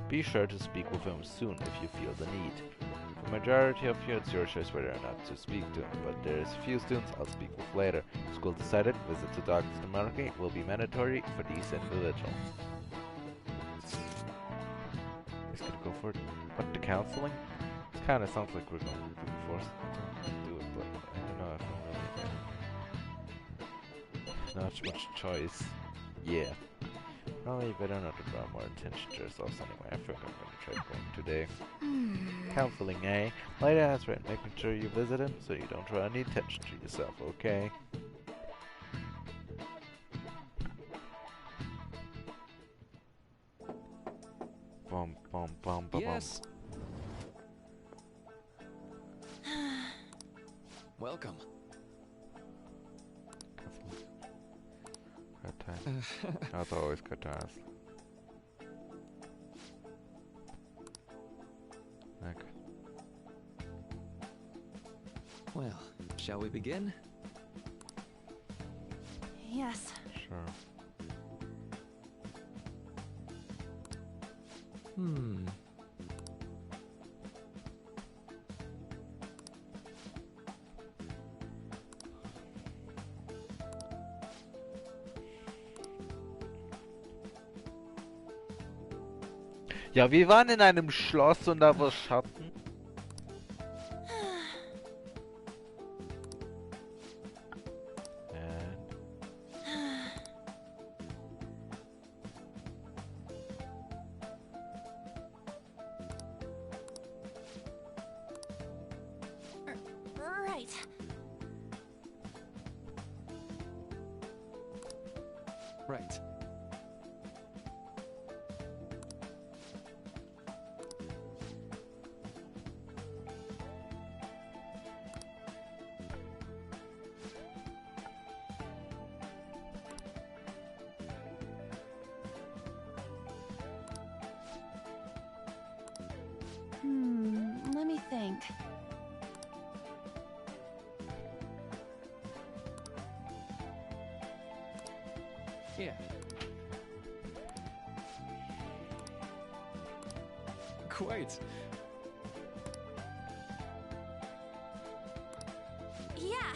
S1: Be sure to speak with him soon if you feel the need. For the majority of you, it's your choice whether or not to speak to him, but there's a few students I'll speak with later. School decided visit to Dr. Malerei will be mandatory for these individuals. Is gonna go for it. But the counseling? It kinda sounds like we're going to be forced to do it, but I don't know if I'm really not much choice. Yeah. Probably better not to draw more attention to yourselves anyway. I think I'm gonna try going today. Counseling, eh? Later has written, making sure you visit him so you don't draw any attention to yourself, okay? Bum bum bum bum.
S13: Yes. Welcome.
S1: Good time. That's always good times. Okay.
S13: Well, shall we begin?
S7: Yes.
S1: Sure. Ja, wir waren in einem Schloss und da war Schatten.
S7: Right.
S13: Right.
S7: Let me think.
S13: Yeah. quite.
S7: Yeah.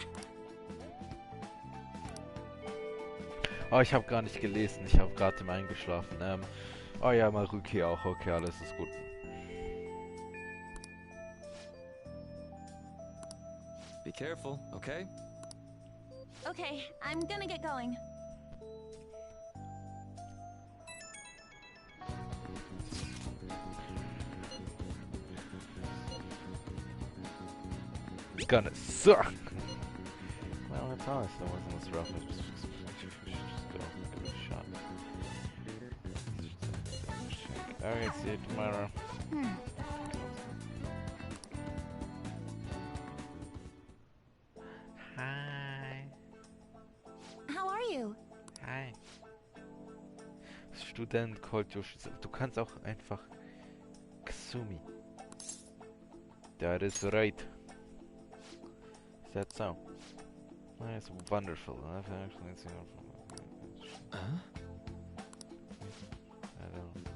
S1: Oh, ich habe gar nicht gelesen. Ich habe gerade im Eingeschlafen. Oh ja, Maruki auch. Okay, alles ist gut.
S13: Be careful, okay?
S7: Okay, I'm gonna get going.
S1: It's gonna suck. Well, it's honest. That wasn't as rough. We should just go give it a shot. Alright, see you tomorrow. Hi.
S7: How are you?
S1: Hi. Student called Yoshi. Du kannst auch einfach Kasumi. That is right. Is that so? That's wonderful. I've actually seen it from.
S13: Huh?
S1: I don't.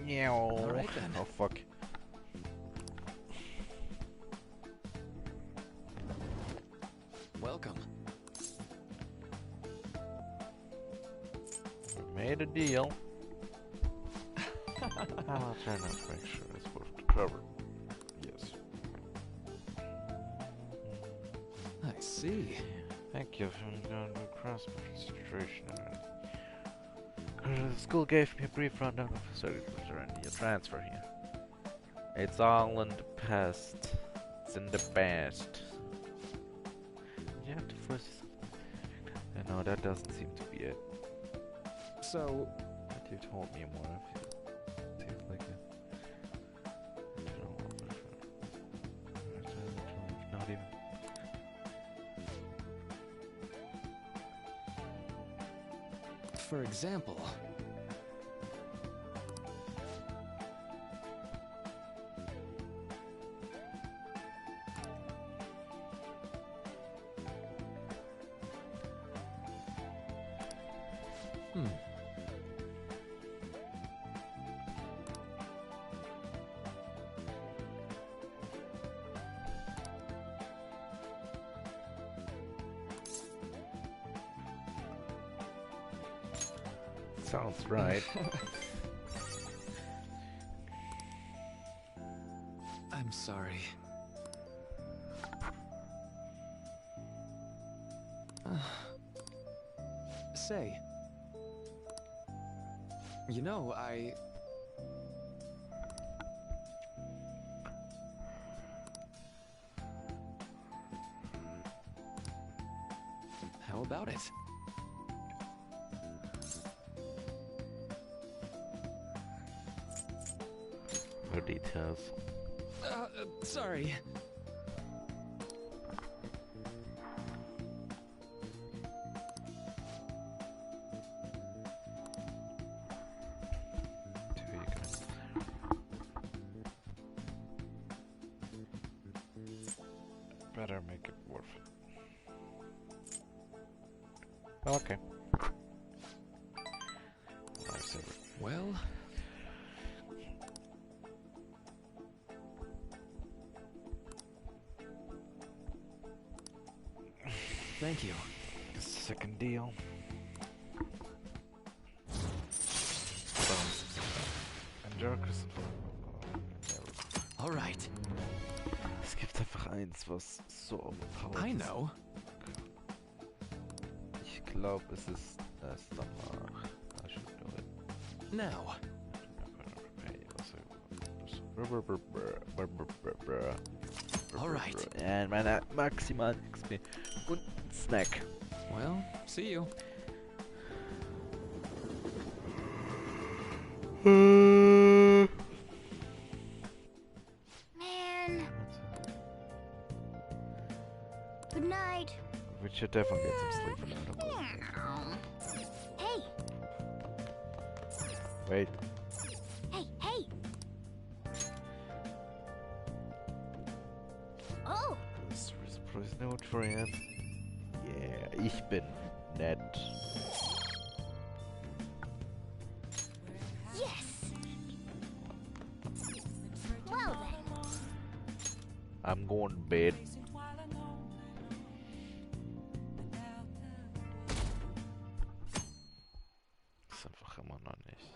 S1: Meow.
S13: Alright then.
S1: Oh fuck.
S13: Welcome.
S1: We made a deal. I'll try not to make sure it's worth the cover. Yes.
S13: I see.
S1: Thank you for going to cross registration. The school gave me a brief rundown of facilities surrounding your transfer here. It's all in the past. It's in the past. You have to force something. No, that doesn't seem to be it.
S13: So,
S1: But you told me more if you seems like it. Not even.
S13: for example...
S1: Sounds right.
S13: I'm sorry. Say. You know, How about it?
S1: No details.
S13: Sorry.
S1: Better make it worth it. Okay.
S13: Well... Thank you.
S1: Second deal.
S13: All right.
S1: Es gibt einfach eins, was so overpowered
S13: I
S1: ist.
S13: know.
S1: Ich glaube, es ist das danach. I should know it.
S13: Now. All right.
S1: And meine maximal XP und Snack.
S13: Well, see you.
S2: Man. Good night.
S1: We should definitely get some sleep for that.
S2: Hey.
S1: Wait.
S2: Hey, hey. Oh.
S1: Surprise note for Ian. Yeah, ich bin Net.
S2: Yes! Well then.
S1: I'm going to bed. Ist einfach immer noch nicht.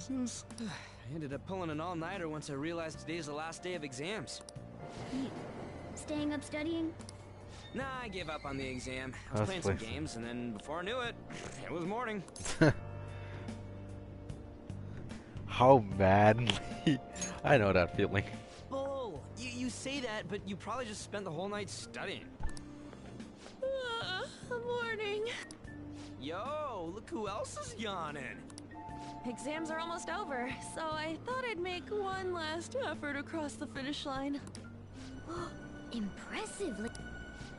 S4: I ended up pulling an all-nighter once I realized today's the last day of exams.
S2: Staying up studying?
S4: Nah, I gave up on the exam. I was playing some games, and then before I knew it, it was morning.
S1: How manly. I know that feeling.
S4: Bull! You say that, but you probably just spent the whole night studying.
S7: Morning.
S4: Yo, look who else is yawning.
S7: Exams are almost over, so I thought I'd make one last effort across the finish line.
S2: Impressively.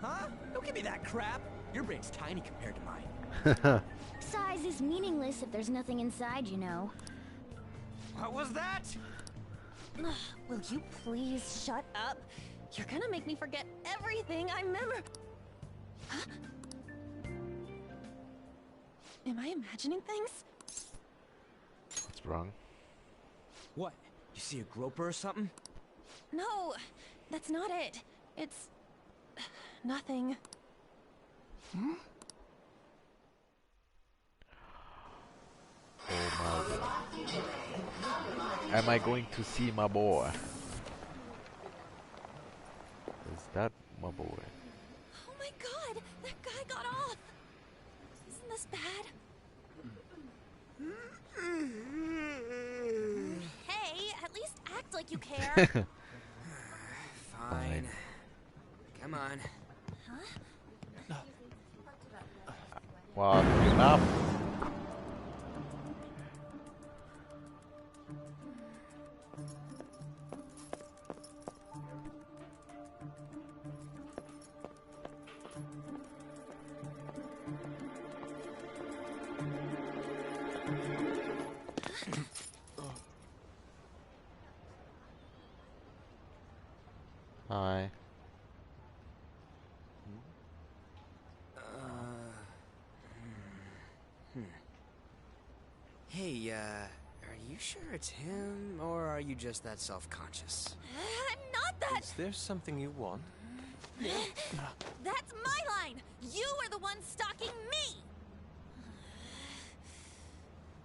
S4: Huh? Don't give me that crap. Your brain's tiny compared to mine.
S2: Size is meaningless if there's nothing inside, you know.
S4: What was that?
S7: Will you please shut up? You're gonna make me forget everything I remember. Huh? Am I imagining things?
S1: What's wrong?
S4: What? You see a groper or something?
S7: No, that's not it. It's nothing.
S1: Oh my God. Am I going to see my boy? Is that my boy?
S7: Oh my God, that guy got off. Isn't this bad? Hey, at least act like you care.
S4: Fine. Come on.
S7: Huh?
S1: Wow, enough. Hi.
S4: Hey, are you sure it's him, or are you just that self-conscious?
S7: I'm not that.
S13: Is there something you want?
S7: That's my line. You are the one stalking me.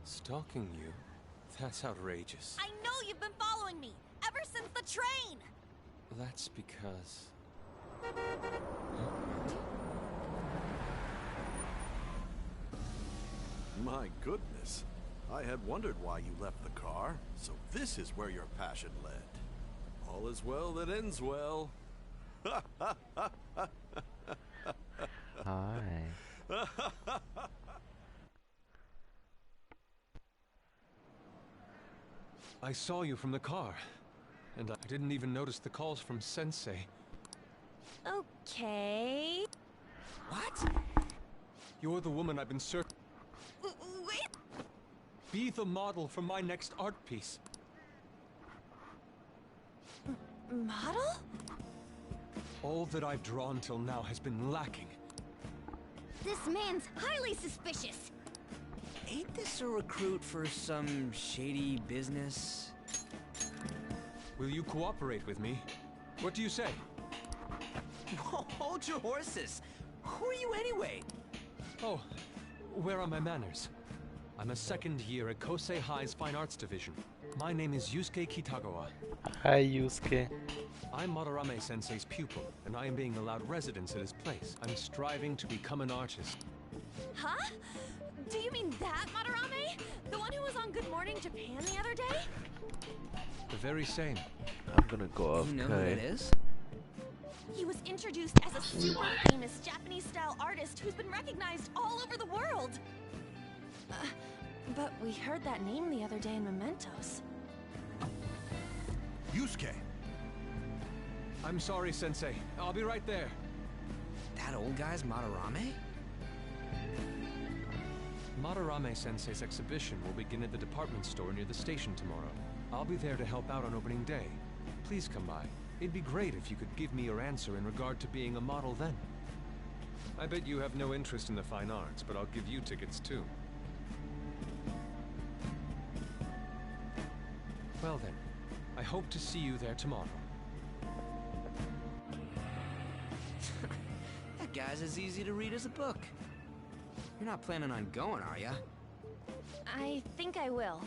S13: Stalking you? That's outrageous.
S7: I know you've been following me ever since the train.
S13: That's because...
S14: My goodness. I had wondered why you left the car, so this is where your passion led. All is well that ends well.
S1: Hi.
S13: I saw you from the car, and I didn't even notice the calls from Sensei.
S7: Okay.
S4: What?
S13: You're the woman I've been searching.
S7: Wait.
S13: Be the model for my next art piece.
S7: Model?
S13: All that I've drawn till now has been lacking.
S2: This man's highly suspicious.
S4: Ain't this a recruit for some shady business?
S13: Will you cooperate with me? What do you say?
S4: Hold your horses. Who are you anyway?
S13: Oh, where are my manners? I'm a second year at Kosei High's Fine Arts Division. My name is Yusuke Kitagawa.
S1: Hi, Yusuke.
S13: I'm Madarame Sensei's pupil, and I am being allowed residence at his place. I'm striving to become an artist.
S7: Huh? Do you mean that Madarame? The one who was on Good Morning Japan the other day?
S13: The very same.
S1: I'm gonna go off.
S4: You know who that is?
S7: He was introduced as a super famous Japanese-style artist who's been recognized all over the world. But we heard that name the other day in Mementos.
S14: Yusuke!
S13: I'm sorry, Sensei. I'll be right there.
S4: That old guy's Madarame?
S13: Madarame Sensei's exhibition will begin at the department store near the station tomorrow. I'll be there to help out on opening day. Please come by.
S15: It'd be great if you could give me your answer in regard to being a model then. I bet you have no interest in the fine arts, but I'll give you tickets too. Well then, I hope to see you there tomorrow.
S16: That guy's as easy to read as a book. You're not planning on going, are ya?
S7: I think I will.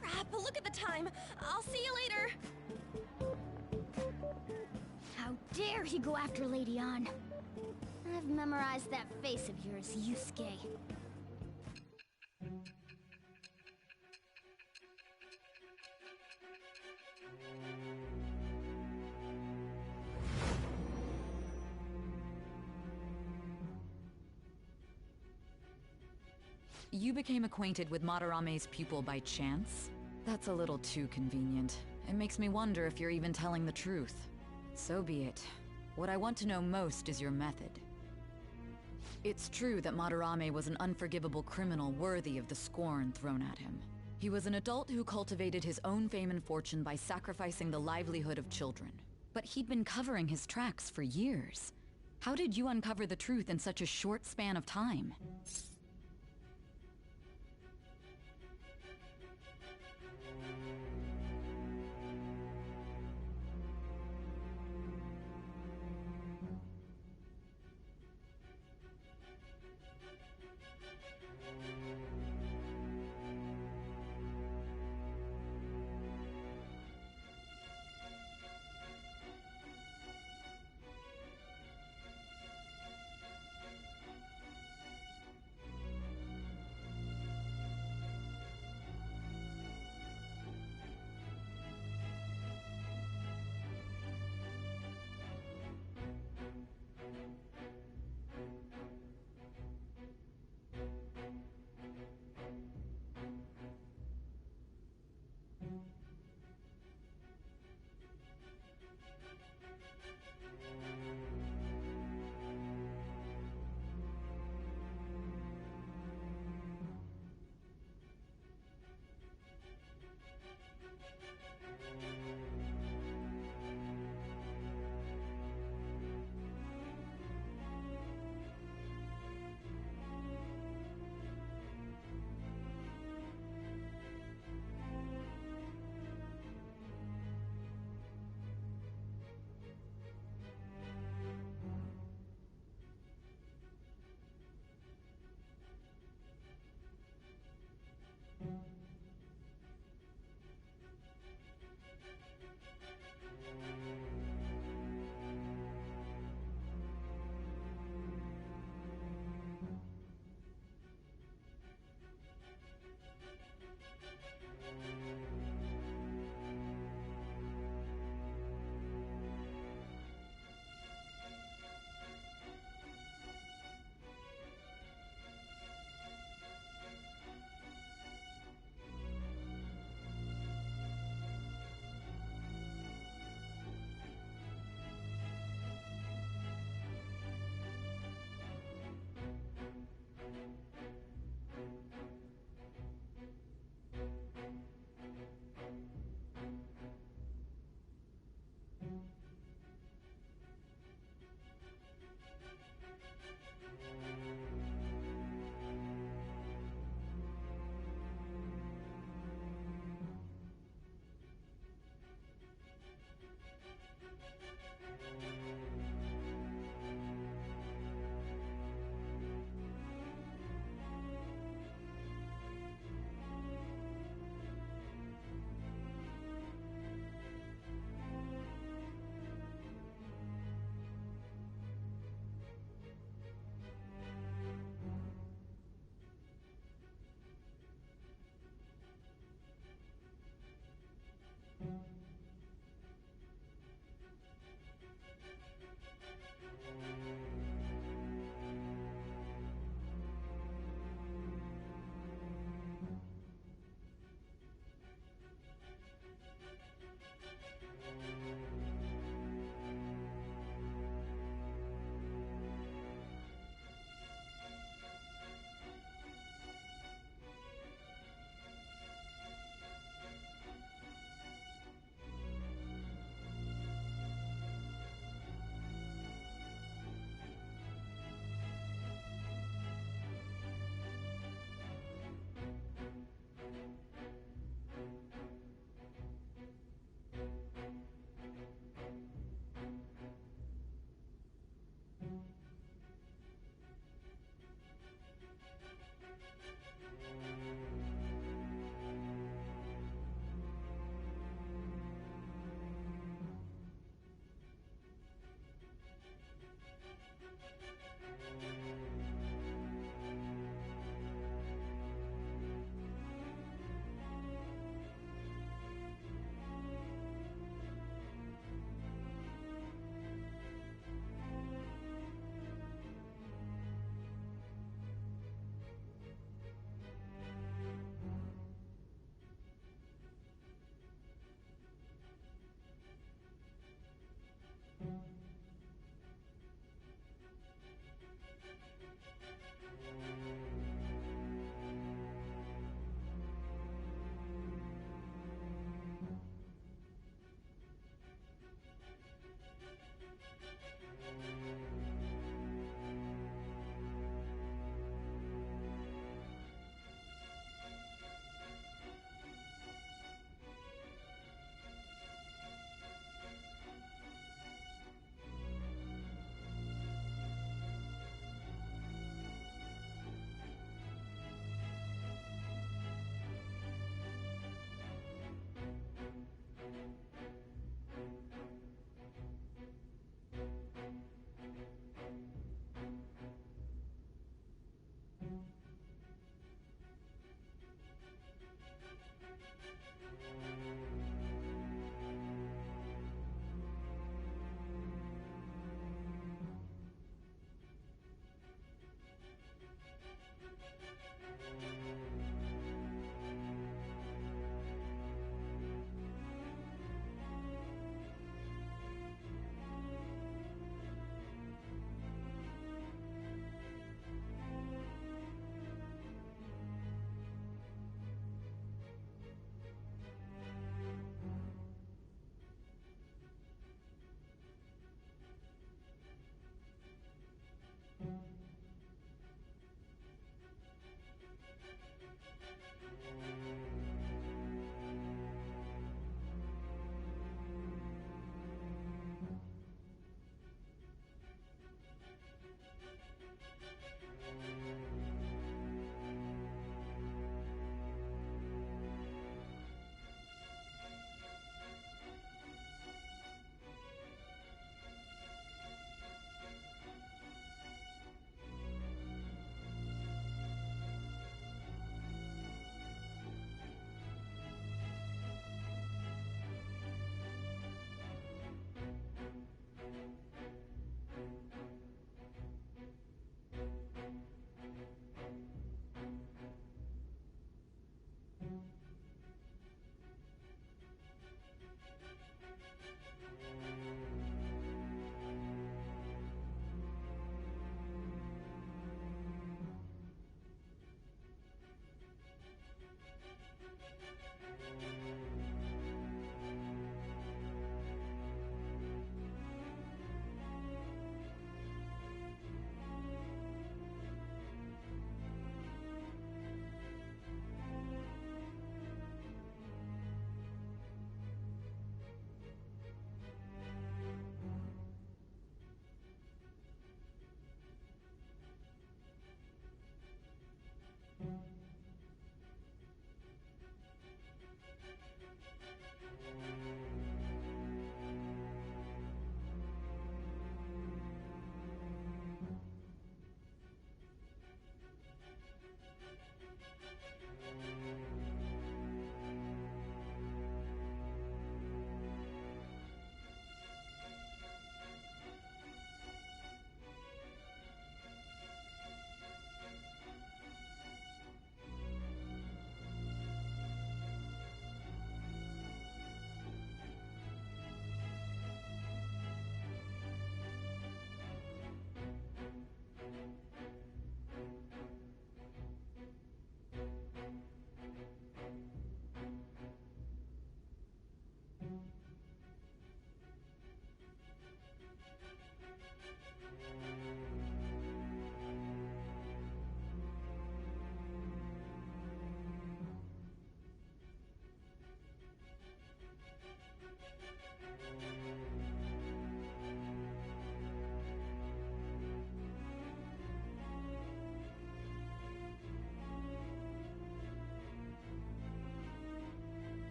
S7: Crap, look at the time. I'll see you later.
S17: How dare he go after Lady Ann? I've memorized that face of yours, Yusuke.
S8: You became acquainted with Madarame's pupil by chance? That's a little too convenient. It makes me wonder if you're even telling the truth. So be it. What I want to know most is your method. It's true that Madarame was an unforgivable criminal worthy of the scorn thrown at him. He was an adult who cultivated his own fame and fortune by sacrificing the livelihood of children. But he'd been covering his tracks for years. How did you uncover the truth in such a short span of time?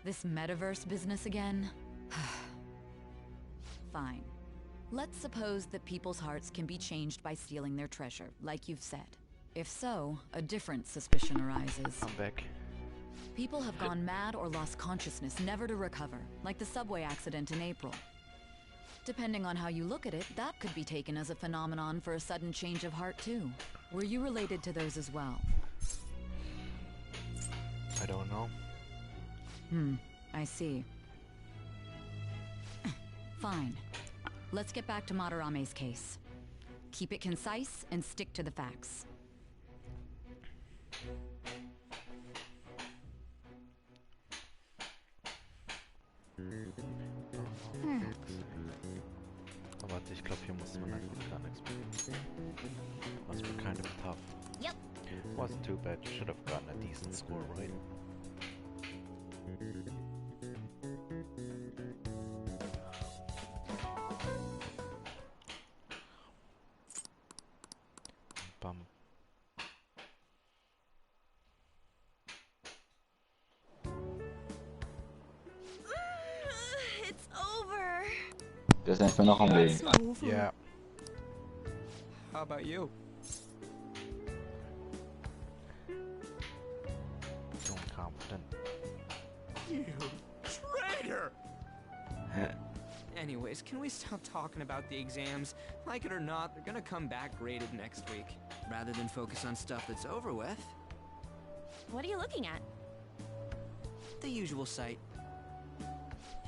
S8: This metaverse business again? Fine. Let's suppose that people's hearts can be changed by stealing their treasure, like you've said. If so, a different suspicion arises.
S1: I'm back.
S8: People have gone mad or lost consciousness, never to recover, like the subway accident in April. Depending on how you look at it, that could be taken as a phenomenon for a sudden change of heart too. Were you related to those as well?
S1: I don't know.
S8: I see. Fine. Let's get back to Madarame's case. Keep it concise and stick to the facts.
S1: Oh, warte, ich glaube, hier musste man eigentlich gar nichts machen. Must be kind of tough.
S17: Yep.
S1: Wasn't too bad. Should have gotten a decent score, right? Bum.
S7: It's over.
S6: Der ist nicht mehr noch am Leben.
S1: Yeah.
S16: How about you?
S1: So confident.
S16: You traitor! Anyways, can we stop talking about the exams? Like it or not, they're gonna come back graded next week.
S4: Rather than focus on stuff that's over with.
S7: What are you looking at?
S16: The usual site.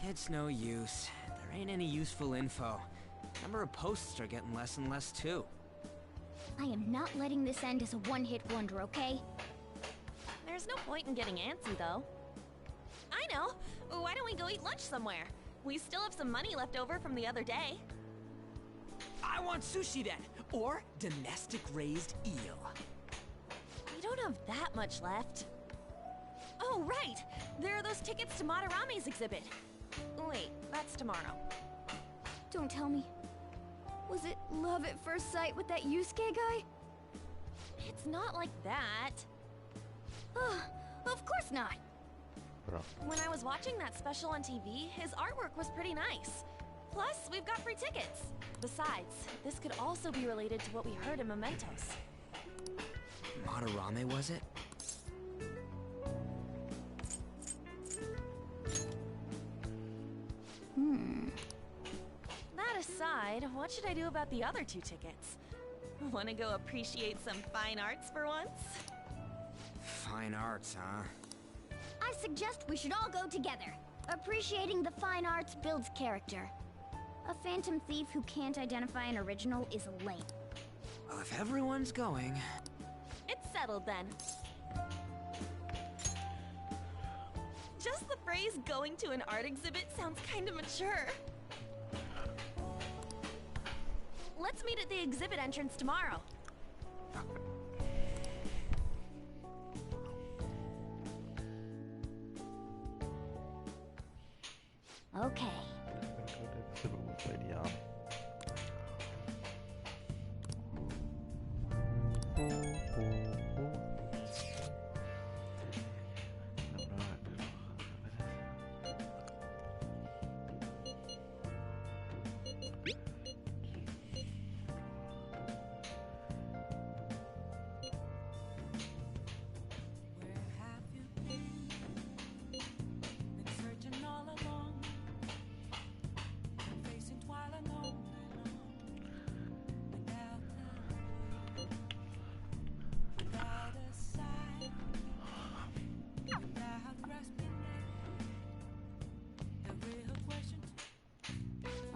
S16: It's no use. There ain't any useful info. Number of posts are getting less and less too.
S17: I am not letting this end as a one-hit wonder, okay?
S7: There's no point in getting antsy, though. I know! Why don't we go eat lunch somewhere? We still have some money left over from the other day.
S16: I want sushi then! Or domestic-raised eel.
S7: We don't have that much left. Oh, right! There are those tickets to Madarame's exhibit. Wait, that's tomorrow.
S17: Don't tell me. Was it love at first sight with that Yusuke guy?
S7: It's not like that.
S17: Of course not.
S7: When I was watching that special on TV, his artwork was pretty nice. Plus, we've got free tickets. Besides, this could also be related to what we heard in Mementos.
S16: Madarame, was it?
S7: That aside, what should I do about the other 2 tickets? Want to go appreciate some fine arts for once?
S16: Fine arts, huh?
S17: I suggest we should all go together. Appreciating the fine arts builds character. A phantom thief who can't identify an original is lame.
S16: Well, if everyone's going...
S7: It's settled then. Just the phrase going to an art exhibit sounds kind of mature. Let's meet at the exhibit entrance tomorrow.
S17: Okay.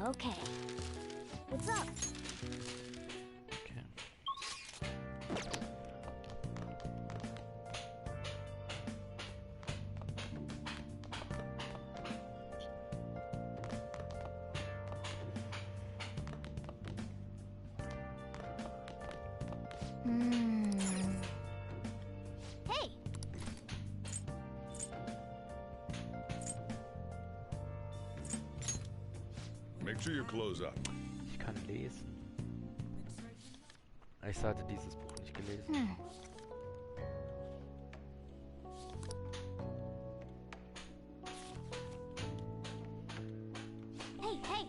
S17: Okay. What's up? Hey!
S10: Make sure you close up.
S1: Ich kann lesen. Ich hatte dieses Buch nicht gelesen.
S17: Hey, hey!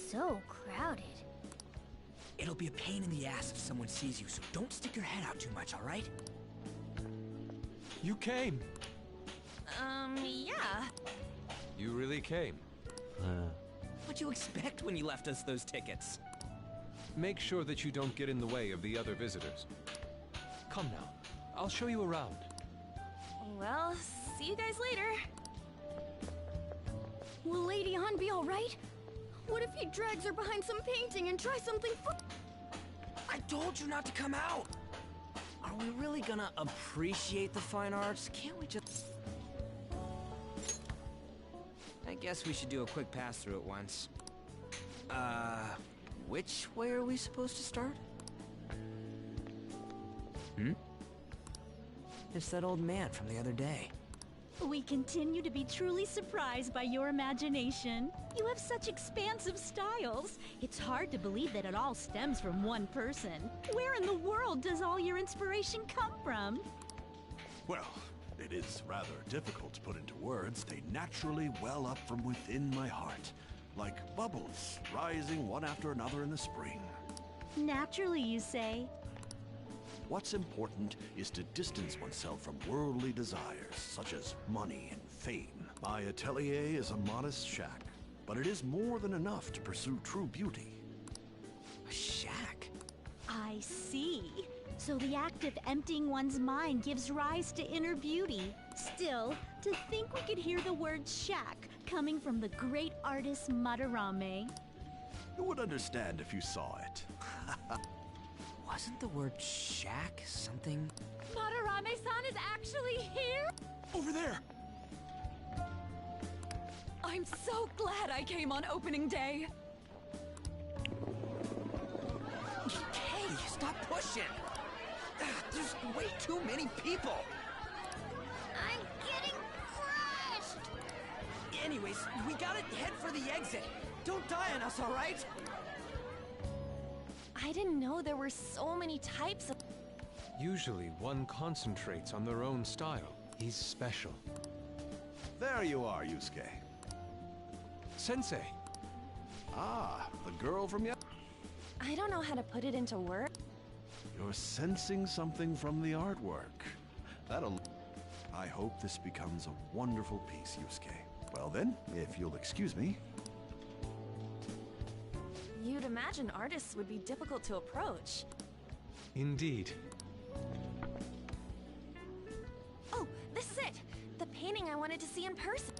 S17: So crowded.
S16: It'll be a pain in the ass if someone sees you, so don't stick your head out too much, all right?
S15: You came.
S7: Yeah.
S15: You really came.
S16: What'd you expect when you left us those tickets?
S15: Make sure that you don't get in the way of the other visitors. Come now. I'll show you around.
S7: Well, see you guys later.
S17: Will Lady Han be alright? What if he drags her behind some painting and tries something
S16: I told you not to come out! Are we really gonna appreciate the fine arts? Can't we just... I guess we should do a quick pass-through at once. Which way are we supposed to start? It's that old man from the other day.
S18: We continue to be truly surprised by your imagination. You have such expansive styles. It's hard to believe that it all stems from one person. Where in the world does all your inspiration come from?
S14: Well, it is rather difficult to put into words. They naturally well up from within my heart, like bubbles rising one after another in the spring.
S18: Naturally, you say?
S14: What's important is to distance oneself from worldly desires, such as money and fame. My atelier is a modest shack, but it is more than enough to pursue true beauty.
S16: A shack?
S18: I see. So the act of emptying one's mind gives rise to inner beauty. Still, to think we could hear the word shack coming from the great artist Malerei.
S14: You would understand if you saw it.
S16: Wasn't the word shack something?
S7: Malerei-san is actually here?
S14: Over there!
S8: I'm so glad I came on opening day.
S16: Hey, stop pushing! There's way too many people!
S17: I'm getting crushed!
S16: Anyways, we gotta head for the exit. Don't die on us, all right?
S7: I didn't know there were so many types of...
S15: Usually one concentrates on their own style. He's special.
S14: There you are, Yusuke.
S15: Sensei.
S14: Ah, the girl from
S7: I don't know how to put it into words.
S14: You're sensing something from the artwork. I hope this becomes a wonderful piece, Yusuke. Well then, if you'll excuse me.
S7: You'd imagine artists would be difficult to approach.
S15: Indeed.
S7: Oh, this is it! The painting I wanted to see in person.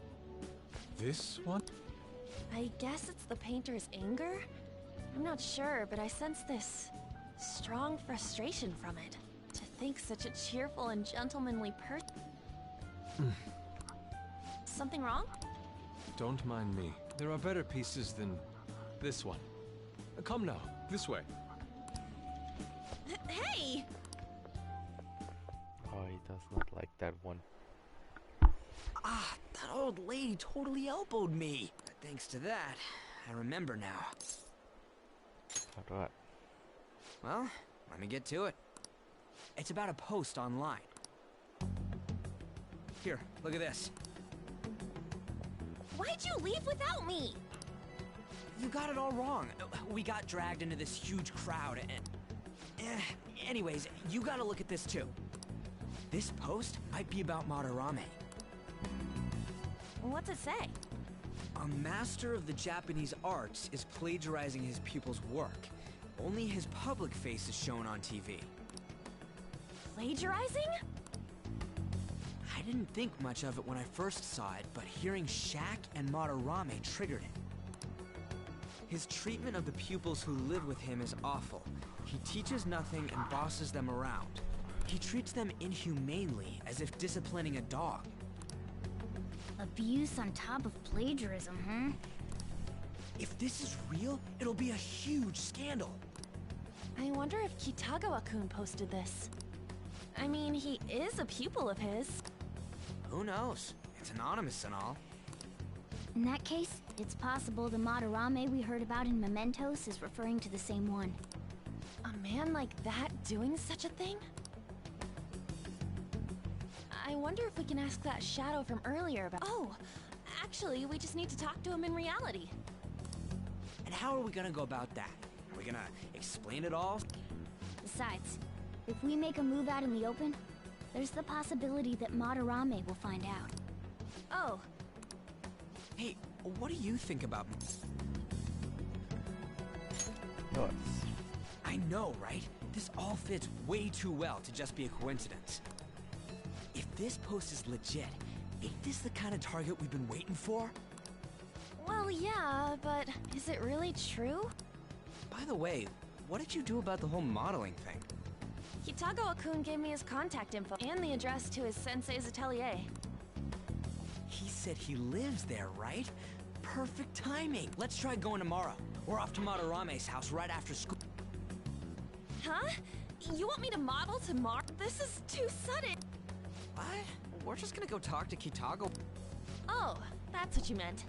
S15: This one?
S7: I guess it's the painter's anger? I'm not sure, but I sense this strong frustration from it. To think such a cheerful and gentlemanly person... Something wrong?
S15: Don't mind me. There are better pieces than this one. Come now, this way.
S7: Hey!
S1: Oh, he does not like that one.
S16: Ah, that old lady totally elbowed me. Thanks to that, I remember now.
S1: Alright.
S16: Well, let me get to it. It's about a post online. Here, look at this.
S7: Why'd you leave without me?
S16: You got it all wrong. We got dragged into this huge crowd and... anyways, you gotta look at this too. This post might be about Malerei.
S7: What's it say?
S16: A master of the Japanese arts is plagiarizing his pupil's work. Only his public face is shown on TV.
S7: Plagiarizing?
S16: I didn't think much of it when I first saw it, but hearing shack and Malerei triggered it. His treatment of the pupils who live with him is awful. He teaches nothing and bosses them around. He treats them inhumanely, as if disciplining a dog.
S17: Abuse on top of plagiarism, huh?
S16: If this is real, it'll be a huge scandal.
S7: I wonder if Kitagawa-kun posted this. I mean, he is a pupil of his.
S16: Who knows? It's anonymous and all.
S17: In that case, it's possible the Madarame we heard about in Mementos is referring to the same one.
S7: A man like that doing such a thing? I wonder if we can ask that shadow from earlier about— Oh! Actually, we just need to talk to him in reality.
S16: And how are we gonna go about that? Are we gonna explain it all?
S17: Besides, if we make a move out in the open, there's the possibility that Madarame will find out.
S7: Oh.
S16: Hey, what do you think about me? I know, right? This all fits way too well to just be a coincidence. If this post is legit, ain't this the kind of target we've been waiting for?
S7: Well, yeah, but is it really true?
S16: By the way, what did you do about the whole modeling thing?
S7: Kitagawa-kun gave me his contact info and the address to his sensei's atelier.
S16: He said he lives there, right? Perfect timing. Let's try going tomorrow. We're off to Madarame's house right after school.
S7: Huh? You want me to model tomorrow? This is too sudden.
S16: What? We're just gonna go talk to Kitagawa.
S7: Oh, that's what you meant.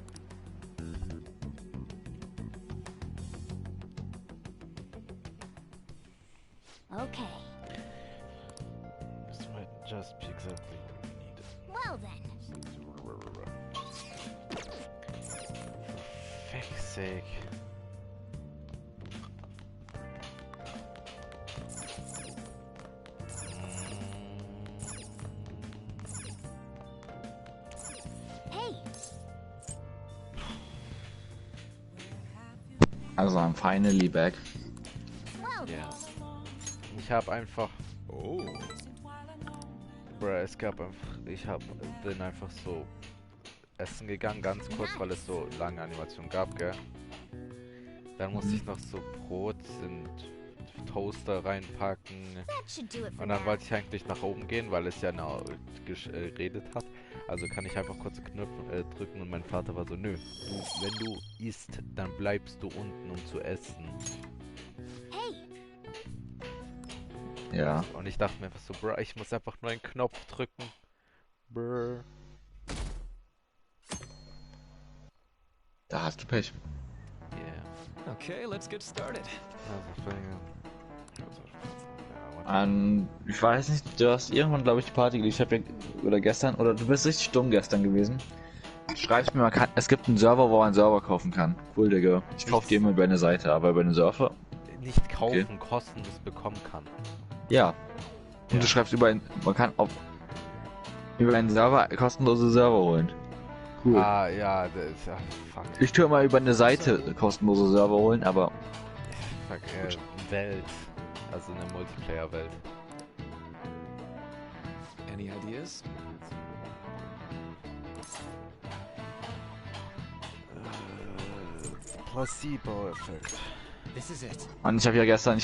S17: Okay.
S1: This might just be exactly what we needed.
S17: Well then.
S1: For fuck's sake.
S6: Also, I'm finally back.
S1: Ja. Ich habe einfach...
S3: Oh.
S1: Bruh, es gab einfach... bin einfach so essen gegangen, ganz kurz, weil es so lange Animationen gab, gell? Dann musste ich noch so Brot in Toaster reinpacken. Und dann wollte ich eigentlich nach oben gehen, weil es ja noch geredet hat. Also kann ich einfach kurz Knöpfe drücken und mein Vater war so, nö, wenn du isst, dann bleibst du unten, um zu essen.
S17: Hey.
S6: Ja.
S1: Und ich dachte mir einfach so, bro, ich muss einfach nur einen Knopf drücken. Brr.
S6: Da hast du Pech.
S1: Yeah.
S13: Okay, let's get started.
S6: Ich weiß nicht, du hast irgendwann, glaube ich, die Party gelegt, oder gestern, oder du bist richtig dumm gestern gewesen. Schreibst mir mal, es gibt einen Server, wo man einen Server kaufen kann. Cool, Digga. Ich kaufe die immer über eine Seite, aber über einen Server.
S1: Nicht kaufen, kostenlos bekommen kann.
S6: Ja. Und du schreibst über man kann über einen Server kostenlose Server holen. Cool.
S1: Ah, ja, das ist ja, fuck.
S6: Ich tue mal über eine Seite kostenlose Server holen, aber...
S1: Fuck, Welt. Also eine Multiplayer-Welt.
S13: Any ideas?
S1: Placebo-Effekt.
S16: This is it.
S6: Und ich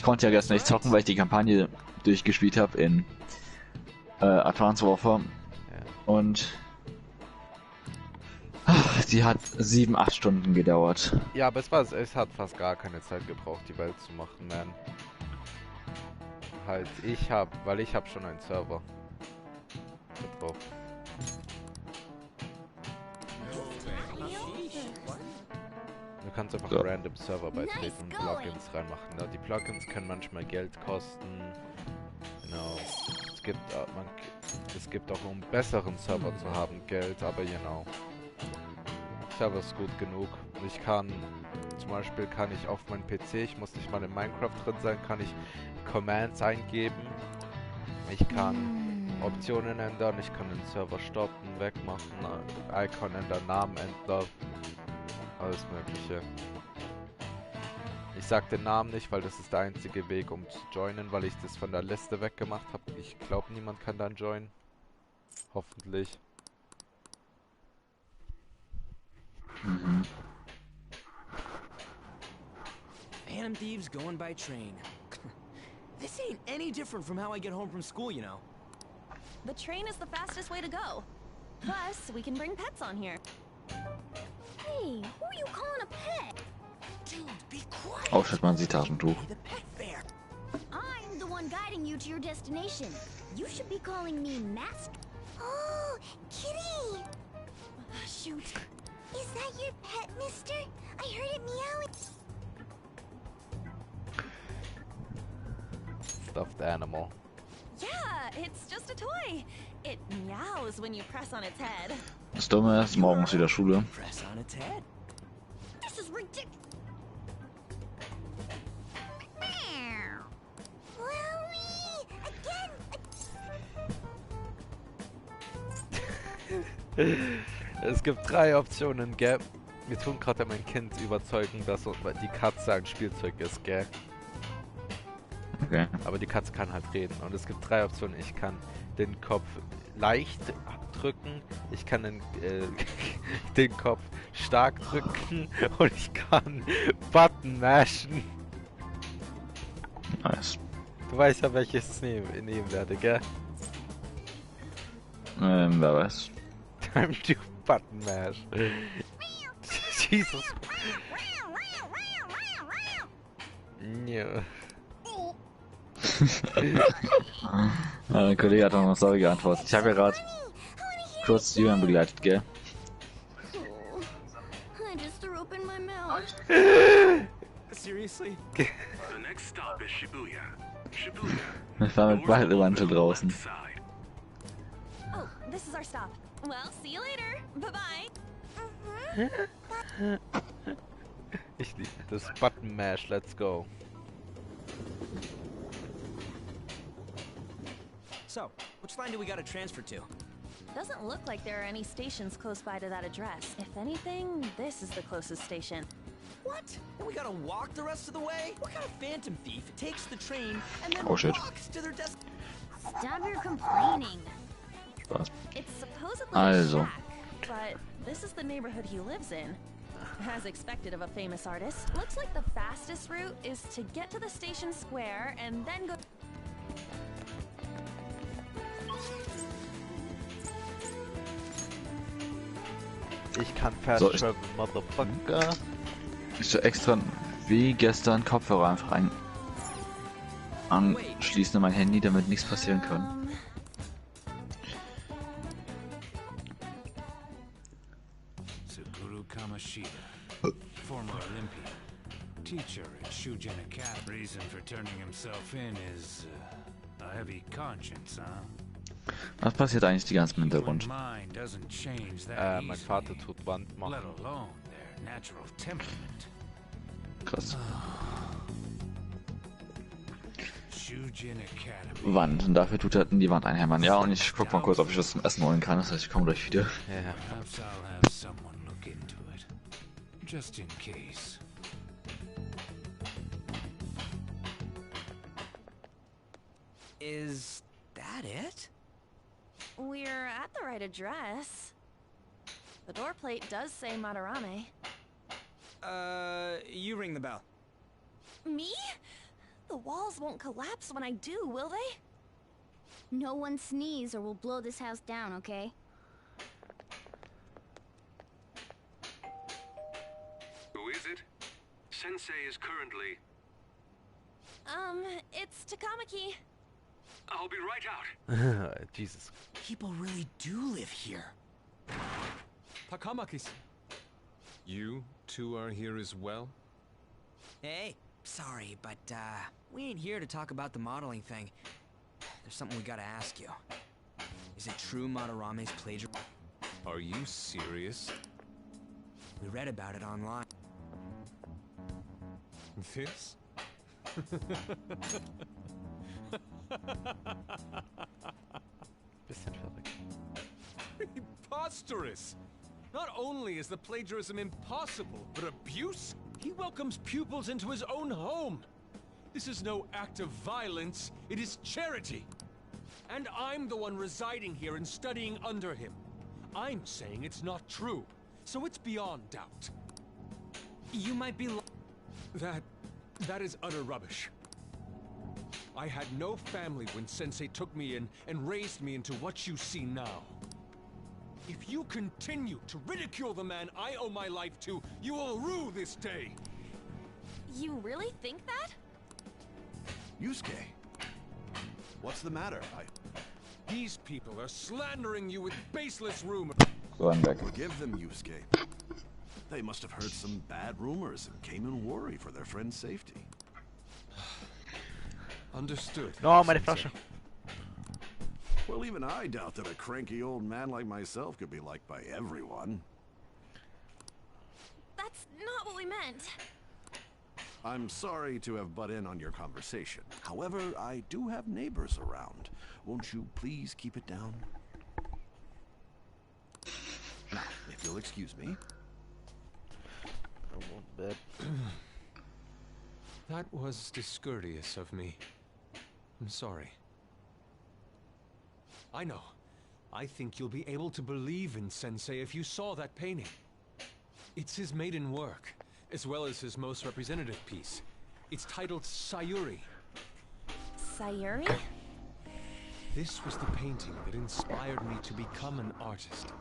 S6: konnte ja gestern nicht zocken, weil ich die Kampagne durchgespielt habe in Advanced Warfare.
S1: Ja.
S6: Und die hat 7-8 Stunden gedauert.
S1: Ja, aber es hat fast gar keine Zeit gebraucht, die Welt zu machen, man. Halt, weil ich habe schon einen Server drauf. Du kannst einfach random Server beitreten und Plugins reinmachen. Ne? Die Plugins können manchmal Geld kosten. Genau. Es gibt auch, um einen besseren Server zu haben, Geld, aber genau. Server ist gut genug. Ich kann, zum Beispiel kann ich auf meinem PC, ich muss nicht mal in Minecraft drin sein, kann ich Commands eingeben. Ich kann Optionen ändern, ich kann den Server stoppen, wegmachen, Icon ändern, Namen ändern. Alles mögliche. Ich sag den Namen nicht, weil das ist der einzige Weg, um zu joinen, weil ich das von der Liste weggemacht habe. Ich glaube, niemand kann dann joinen. Hoffentlich.
S16: Mhm. Phantom Thieves going by train. This ain't any different from how I get home from school, you know.
S7: The train is the fastest way to go. Plus, we can bring pets on here.
S17: Hey, who are you calling a pet?
S16: Dude, be quiet.
S6: Oh, shit, man sieht Taschentuch.
S16: The pet fair.
S17: one guiding you to your destination. You should be calling me Master. Oh, Kitty!
S7: Shoot.
S17: Is that your pet, mister? I heard it meowing.
S1: Stuffed animal.
S7: Yeah, it's just a toy. It meows when you press on its head.
S6: Das Dumme ist, morgens wieder Schule.
S16: Press on its head.
S17: This is ridiculous.
S1: Es gibt 3 Optionen, gell? Wir tun gerade mein Kind überzeugen, dass die Katze ein Spielzeug ist, gell?
S6: Okay.
S1: Aber die Katze kann halt reden. Und es gibt 3 Optionen. Ich kann den Kopf leicht drücken, ich kann den Kopf stark drücken und ich kann Button mashen.
S6: Nice.
S1: Du weißt ja, welches ich nehmen werde, gell?
S6: Wer weiß.
S1: Time to button mash. Jesus. Ja.
S6: Der Kollege hat auch noch sorry geantwortet. Ich habe ja gerade kurz die Jünger begleitet, gell?
S17: I just threw up in my mouth.
S16: Seriously?
S12: The next stop is Shibuya. Shibuya.
S6: Ich war mit Bademantel draußen.
S7: Oh, this is our stop. Well, see you later. Bye-bye.
S1: Ich liebe das Button Mash, let's go.
S16: So, which line do we gotta transfer to?
S7: Doesn't look like there are any stations close by to that address. If anything, this is the closest station.
S16: What? And we gotta walk the rest of the way? What kind of phantom thief takes the train and then
S6: Oh shit.
S16: walks to their desk?
S17: Stop your complaining.
S6: Spaß.
S7: It's supposedly
S6: Also.
S7: a shack, but this is the neighborhood he lives in. As expected of a famous artist, looks like the fastest route is to get to the station square and then go...
S1: Ich kann fast
S6: So,
S1: travel, Motherfucker.
S6: Ich soll extra wie gestern Kopfhörer einfach anschließen an mein Handy, damit nichts passieren kann.
S19: Sakura Kamashita, former Olympian, teacher at Shujin Academy. Reason for turning himself in is a heavy conscience, huh?
S6: Was passiert eigentlich die ganze im Hintergrund?
S19: Mind doesn't change that
S1: Mein Vater tut Wand
S19: let
S1: machen.
S19: alone their natural temperament.
S6: Krass.
S19: Shujin Academy.
S6: Wand. Und dafür tut er in die Wand einhämmern. Ja, und ich guck mal kurz, ob ich was zum Essen holen kann. Das heißt, ich komme gleich wieder.
S1: Ja.
S19: Perhaps I'll have someone look into it, just in case.
S16: Is that it?
S7: We're at the right address. The door plate does say Madarame.
S16: You ring the bell.
S7: Me? The walls won't collapse when I do, will they?
S17: No one sneeze or we'll blow this house down, okay?
S12: Who is it? Sensei is currently...
S7: It's Takamaki.
S12: I'll be right out.
S1: Jesus.
S16: People really do live here.
S15: Takamaki. You two are here as well?
S16: Hey, sorry, but we ain't here to talk about the modeling thing. There's something we gotta ask you. Is it true Madarame's plagiarism?
S15: Are you serious?
S16: We read about it online.
S15: This?
S1: Bisschen verrückt.
S15: Preposterous! Not only is the plagiarism impossible, but abuse? He welcomes pupils into his own home. This is no act of violence, it is charity. And I'm the one residing here and studying under him. I'm saying it's not true, so it's beyond doubt.
S16: You might be
S15: That is utter rubbish. I had no family when Sensei took me in and raised me into what you see now. If you continue to ridicule the man I owe my life to, you will rue this day.
S7: You really think that?
S14: Yusuke, What's the matter?
S15: These people are slandering you with baseless rumors.
S6: So I'm back.
S14: Forgive them, Yusuke. They must have heard some bad rumors and came in worry for their friend's safety.
S15: Understood.
S1: No, meine Flasche.
S14: Well, even I doubt that a cranky old man like myself could be liked by everyone.
S7: That's not what we meant.
S14: I'm sorry to have butt in on your conversation. However, I do have neighbors around. Won't you please keep it down? Now, if you'll excuse me.
S1: I want bed.
S15: That was discourteous of me. I'm sorry. I know. I think you'll be able to believe in Sensei if you saw that painting. It's his maiden work, as well as his most representative piece. It's titled Sayuri.
S7: Sayuri?
S15: This was the painting that inspired me to become an artist.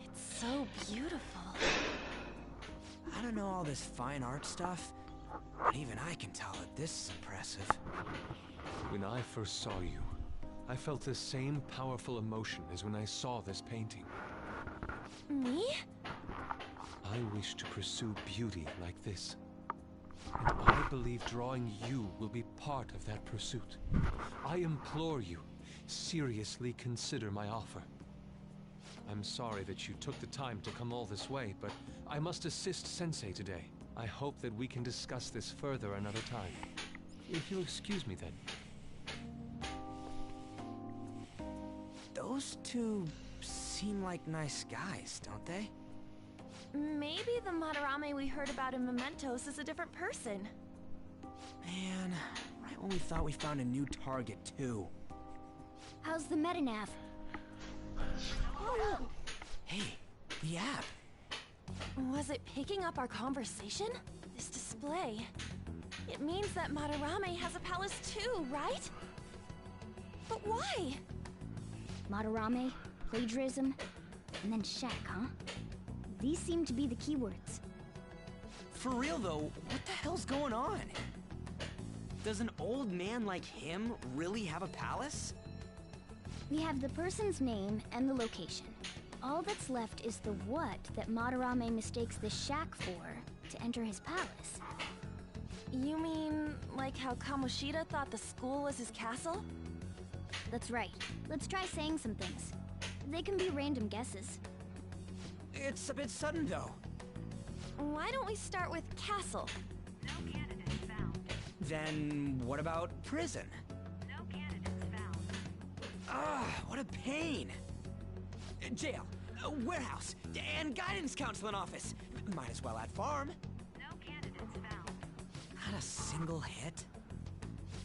S7: It's so beautiful.
S16: I don't know all this fine art stuff, but even I can tell that this is impressive.
S15: When I first saw you, I felt the same powerful emotion as when I saw this painting.
S7: Me?
S15: I wish to pursue beauty like this. And I believe drawing you will be part of that pursuit. I implore you, seriously consider my offer. I'm sorry that you took the time to come all this way, but I must assist Sensei today. I hope that we can discuss this further another time. If you'll excuse me then.
S16: Those two seem like nice guys, don't they?
S7: Maybe the Madarame we heard about in Mementos is a different person.
S16: Man, right when we thought we found a new target, too.
S17: How's the metanav?
S7: Oh.
S16: Hey, the app.
S7: Was it picking up our conversation? This display. It means that Madarame has a palace too, right? But why?
S17: Madarame, plagiarism, and then shack, huh? These seem to be the keywords.
S16: For real though, what the hell's going on? Does an old man like him really have a palace?
S17: We have the person's name and the location. All that's left is the what that Madarame mistakes the shack for to enter his palace.
S7: You mean, like how Kamoshida thought the school was his castle?
S17: That's right. Let's try saying some things. They can be random guesses.
S16: It's a bit sudden though.
S7: Why don't we start with castle?
S18: No candidates found.
S16: Then what about prison?
S18: No candidates found.
S16: Ah, what a pain. Jail, warehouse, and guidance counseling office. Might as well add farm.
S18: No candidates found.
S16: Not a single hit.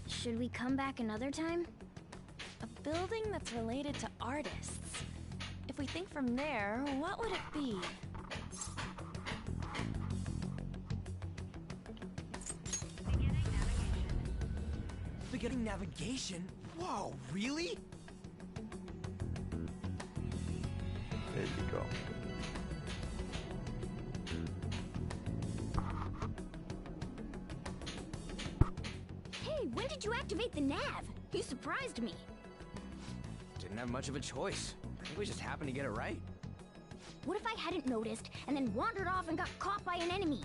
S17: Should we come back another time?
S7: A building that's related to artists. If we think from there, what would it be?
S16: Beginning navigation? Whoa, really?
S1: There you go.
S17: Hey, when did you activate the nav? You surprised me.
S16: Didn't have much of a choice. I think we just happened to get it right.
S17: What if I hadn't noticed and then wandered off and got caught by an enemy?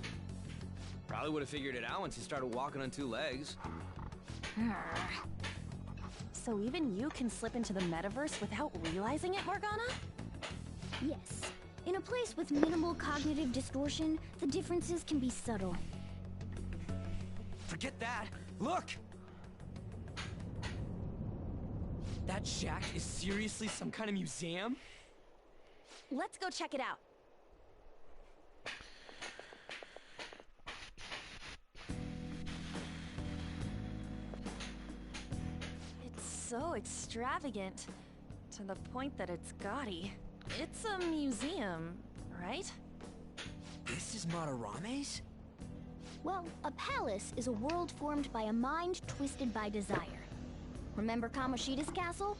S16: Probably would have figured it out once you started walking on two legs.
S7: So even you can slip into the metaverse without realizing it, Morgana?
S17: Yes. In a place with minimal cognitive distortion, the differences can be subtle.
S16: Forget that. Look! That shack is seriously some kind of museum?
S7: Let's go check it out. It's so extravagant, to the point that it's gaudy. It's a museum, right?
S16: This is Madarame's?
S17: Well, a palace is a world formed by a mind twisted by desire. Remember Kamoshida's castle?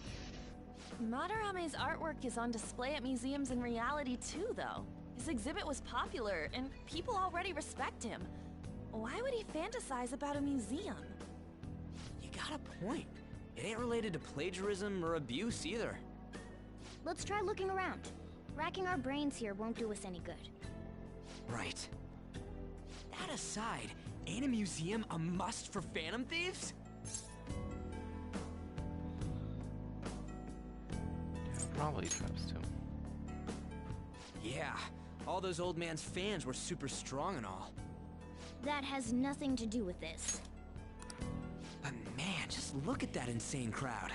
S7: Madarame's artwork is on display at museums in reality too, though. His exhibit was popular, and people already respect him. Why would he fantasize about a museum?
S16: You got a point. It ain't related to plagiarism or abuse either.
S17: Let's try looking around. Racking our brains here won't do us any good.
S16: Right. That aside, ain't a museum a must for Phantom Thieves?
S1: Yeah, probably traps too.
S16: Yeah, all those old man's fans were super strong and all.
S17: That has nothing to do with this.
S16: But man, just look at that insane crowd.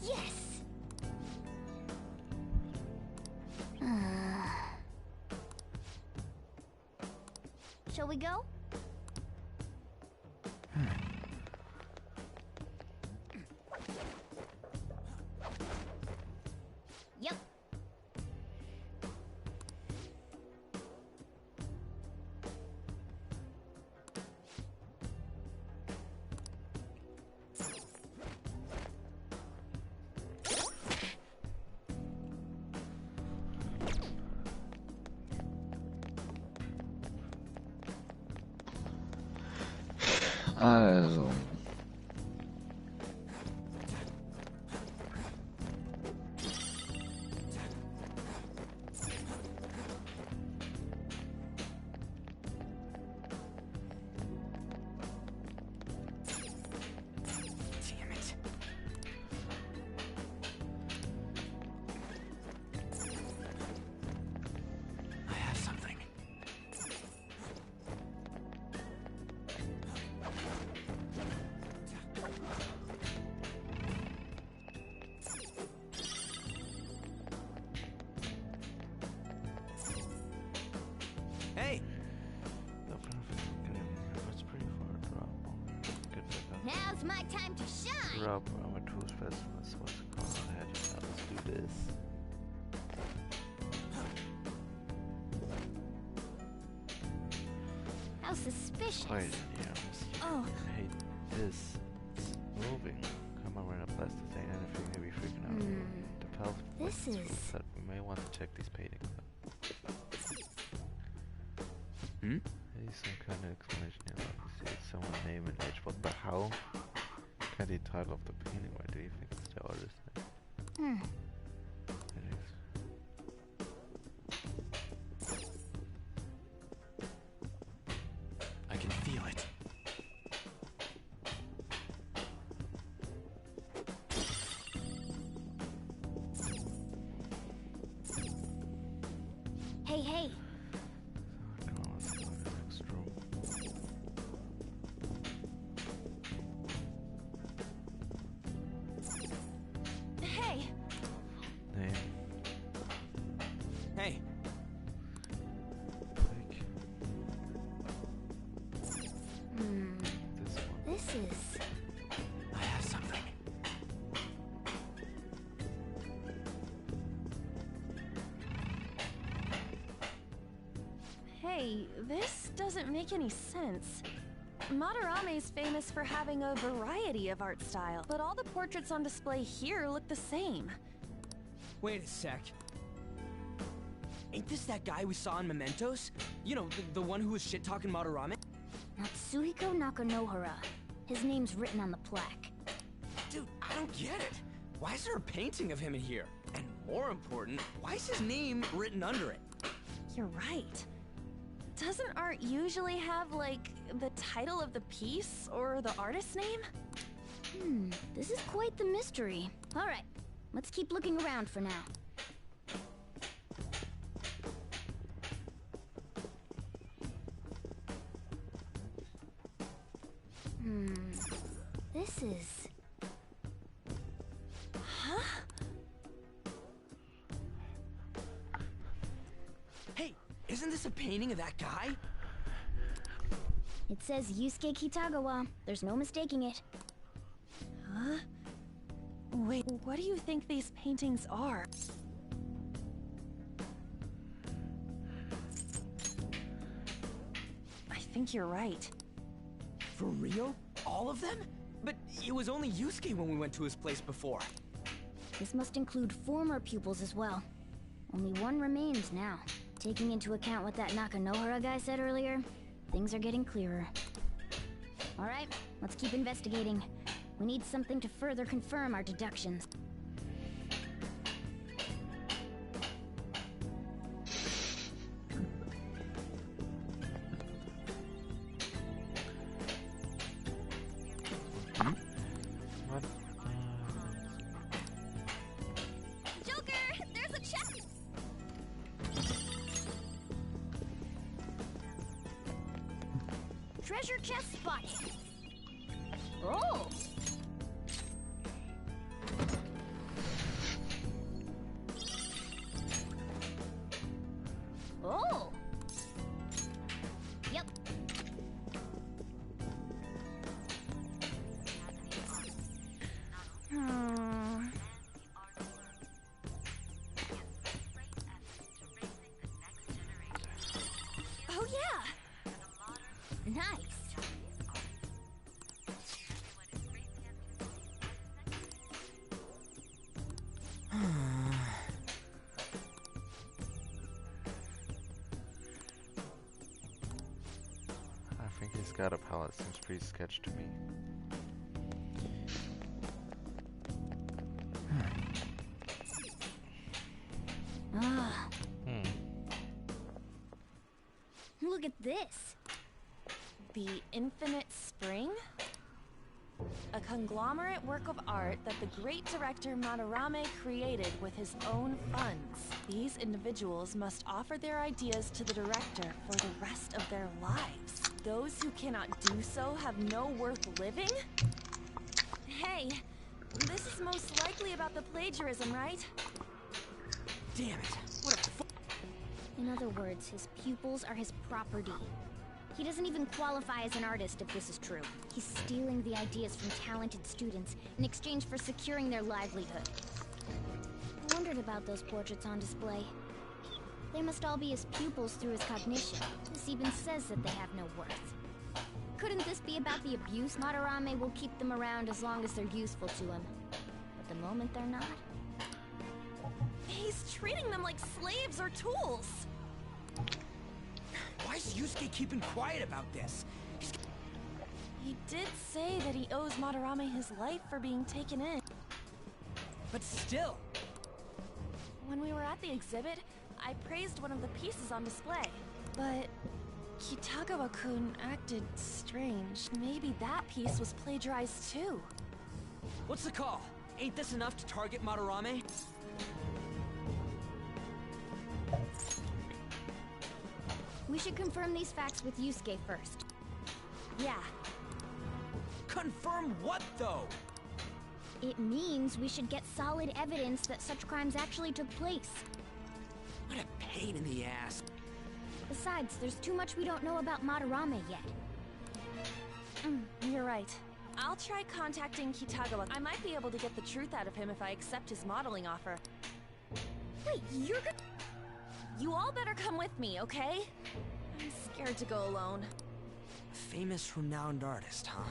S17: Yes! Shall we go? Yep.
S6: Also.
S16: Damn it. I have something. Hey!
S1: That's pretty far drop. Good pickup.
S17: Now's my time to shine!
S1: Drop our tools fast. That's what's called ahead. Let's do this.
S17: How suspicious.
S1: Wait, yeah.
S17: Oh.
S1: I hate this. It's moving. Come on, we're in a plasticine anything, maybe freaking out. The pelf
S17: This is...
S1: that we may want to check these paintings out. Maybe some kind of explanation here. Obviously, it's someone name and age. What the hell? Can the title of the painting? Why do you think it's the artist name? It is.
S16: I can feel it.
S17: Hey, hey!
S1: Come on, let's go to the next room.
S7: Hey!
S1: Name.
S16: Hey!
S1: Click. This one.
S17: This is...
S16: I have something.
S7: Hey, this doesn't make any sense. Madarame's famous for having a variety of art style, but all the portraits on display here look the same.
S16: Wait a sec. Ain't this that guy we saw in Mementos? You know, the one who was shit-talking Madarame?
S17: Natsuhiko Nakanohara. His name's written on the plaque.
S16: Dude, I don't get it. Why is there a painting of him in here? And more important, why is his name written under it?
S7: You're right. Doesn't art usually have, like, the title of the piece or the artist's name?
S17: This is quite the mystery. Alright, let's keep looking around for now. This is...
S7: Huh?
S16: Hey, isn't this a painting of that guy?
S17: It says Yusuke Kitagawa. There's no mistaking it.
S7: Huh? Wait, what do you think these paintings are? I think you're right.
S16: For real? All of them? But it was only Yusuke when we went to his place before.
S17: This must include former pupils as well. Only one remains now. Taking into account what that Nakanohara guy said earlier, Things are getting clearer. All right, let's keep investigating. We need something to further confirm our deductions.
S1: What?
S17: Joker, there's a check. Treasure chest spotted. Oh. Oh. Yep. Oh yeah. Nice.
S1: I think he's got a palette. Seems pretty sketch to me.
S17: Ah. Look at this.
S7: The Infinite Spring? A conglomerate work of art that the great director Malerei created with his own funds. These individuals must offer their ideas to the director for the rest of their lives. Those who cannot do so have no worth living? Hey, this is most likely about the plagiarism, right?
S16: Damn it. What a
S17: In other words, his pupils are his property. He doesn't even qualify as an artist if this is true. He's stealing the ideas from talented students in exchange for securing their livelihood. I wondered about those portraits on display. They must all be his pupils through his cognition. This even says that they have no worth. Couldn't this be about the abuse? Malerei will keep them around as long as they're useful to him. But the moment they're not...
S7: He's treating them like slaves or tools.
S16: Why is Yusuke keeping quiet about this?
S7: He did say that he owes Malerei his life for being taken in.
S16: But still...
S7: When we were at the exhibit, I praised one of the pieces on display. But Kitagawa-kun acted strange. Maybe that piece was plagiarized too.
S16: What's the call? Ain't this enough to target Malerei?
S17: We should confirm these facts with Yusuke first.
S7: Yeah.
S16: Confirm what, though?
S17: It means we should get solid evidence that such crimes actually took place.
S16: What a pain in the ass.
S17: Besides, there's too much we don't know about Malerei yet.
S7: You're right. I'll try contacting Kitagawa. I might be able to get the truth out of him if I accept his modeling offer.
S17: Wait, you're gonna...
S7: You all better come with me, okay? I'm scared to go alone.
S16: Famous, renowned artist, huh?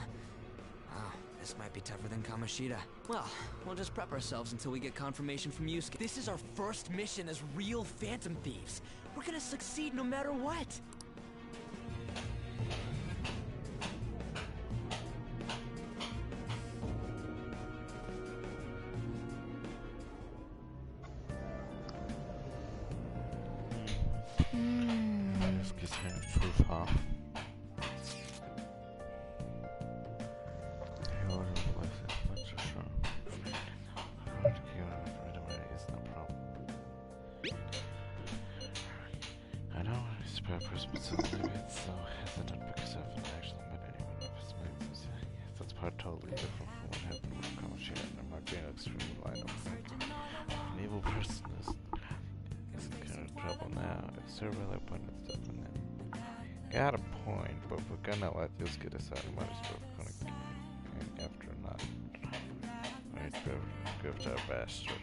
S16: Wow, this might be tougher than Kamoshida. Well, we'll just prep ourselves until we get confirmation from Yusuke. This is our first mission as real Phantom Thieves. We're gonna succeed no matter what.
S1: Das gives me proof, huh? I know his purpose, but maybe it's so hesitant because I haven't actually met anyone of his mates. That's part totally different from what happened with Kamoshida. There might be an extreme line of an evil person is in kind of trouble now. If server like point is stepping in. Got a point, but we're gonna let Yusuke decide what is we're gonna get after or not. Right, give to our bastard.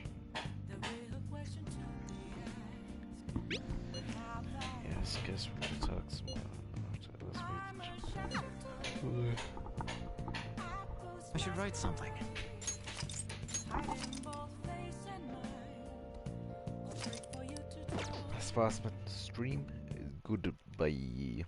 S1: Yes, guess we're gonna talk some more after this meeting.
S16: I should write something.
S1: Das war's mit dem Stream. Goodbye.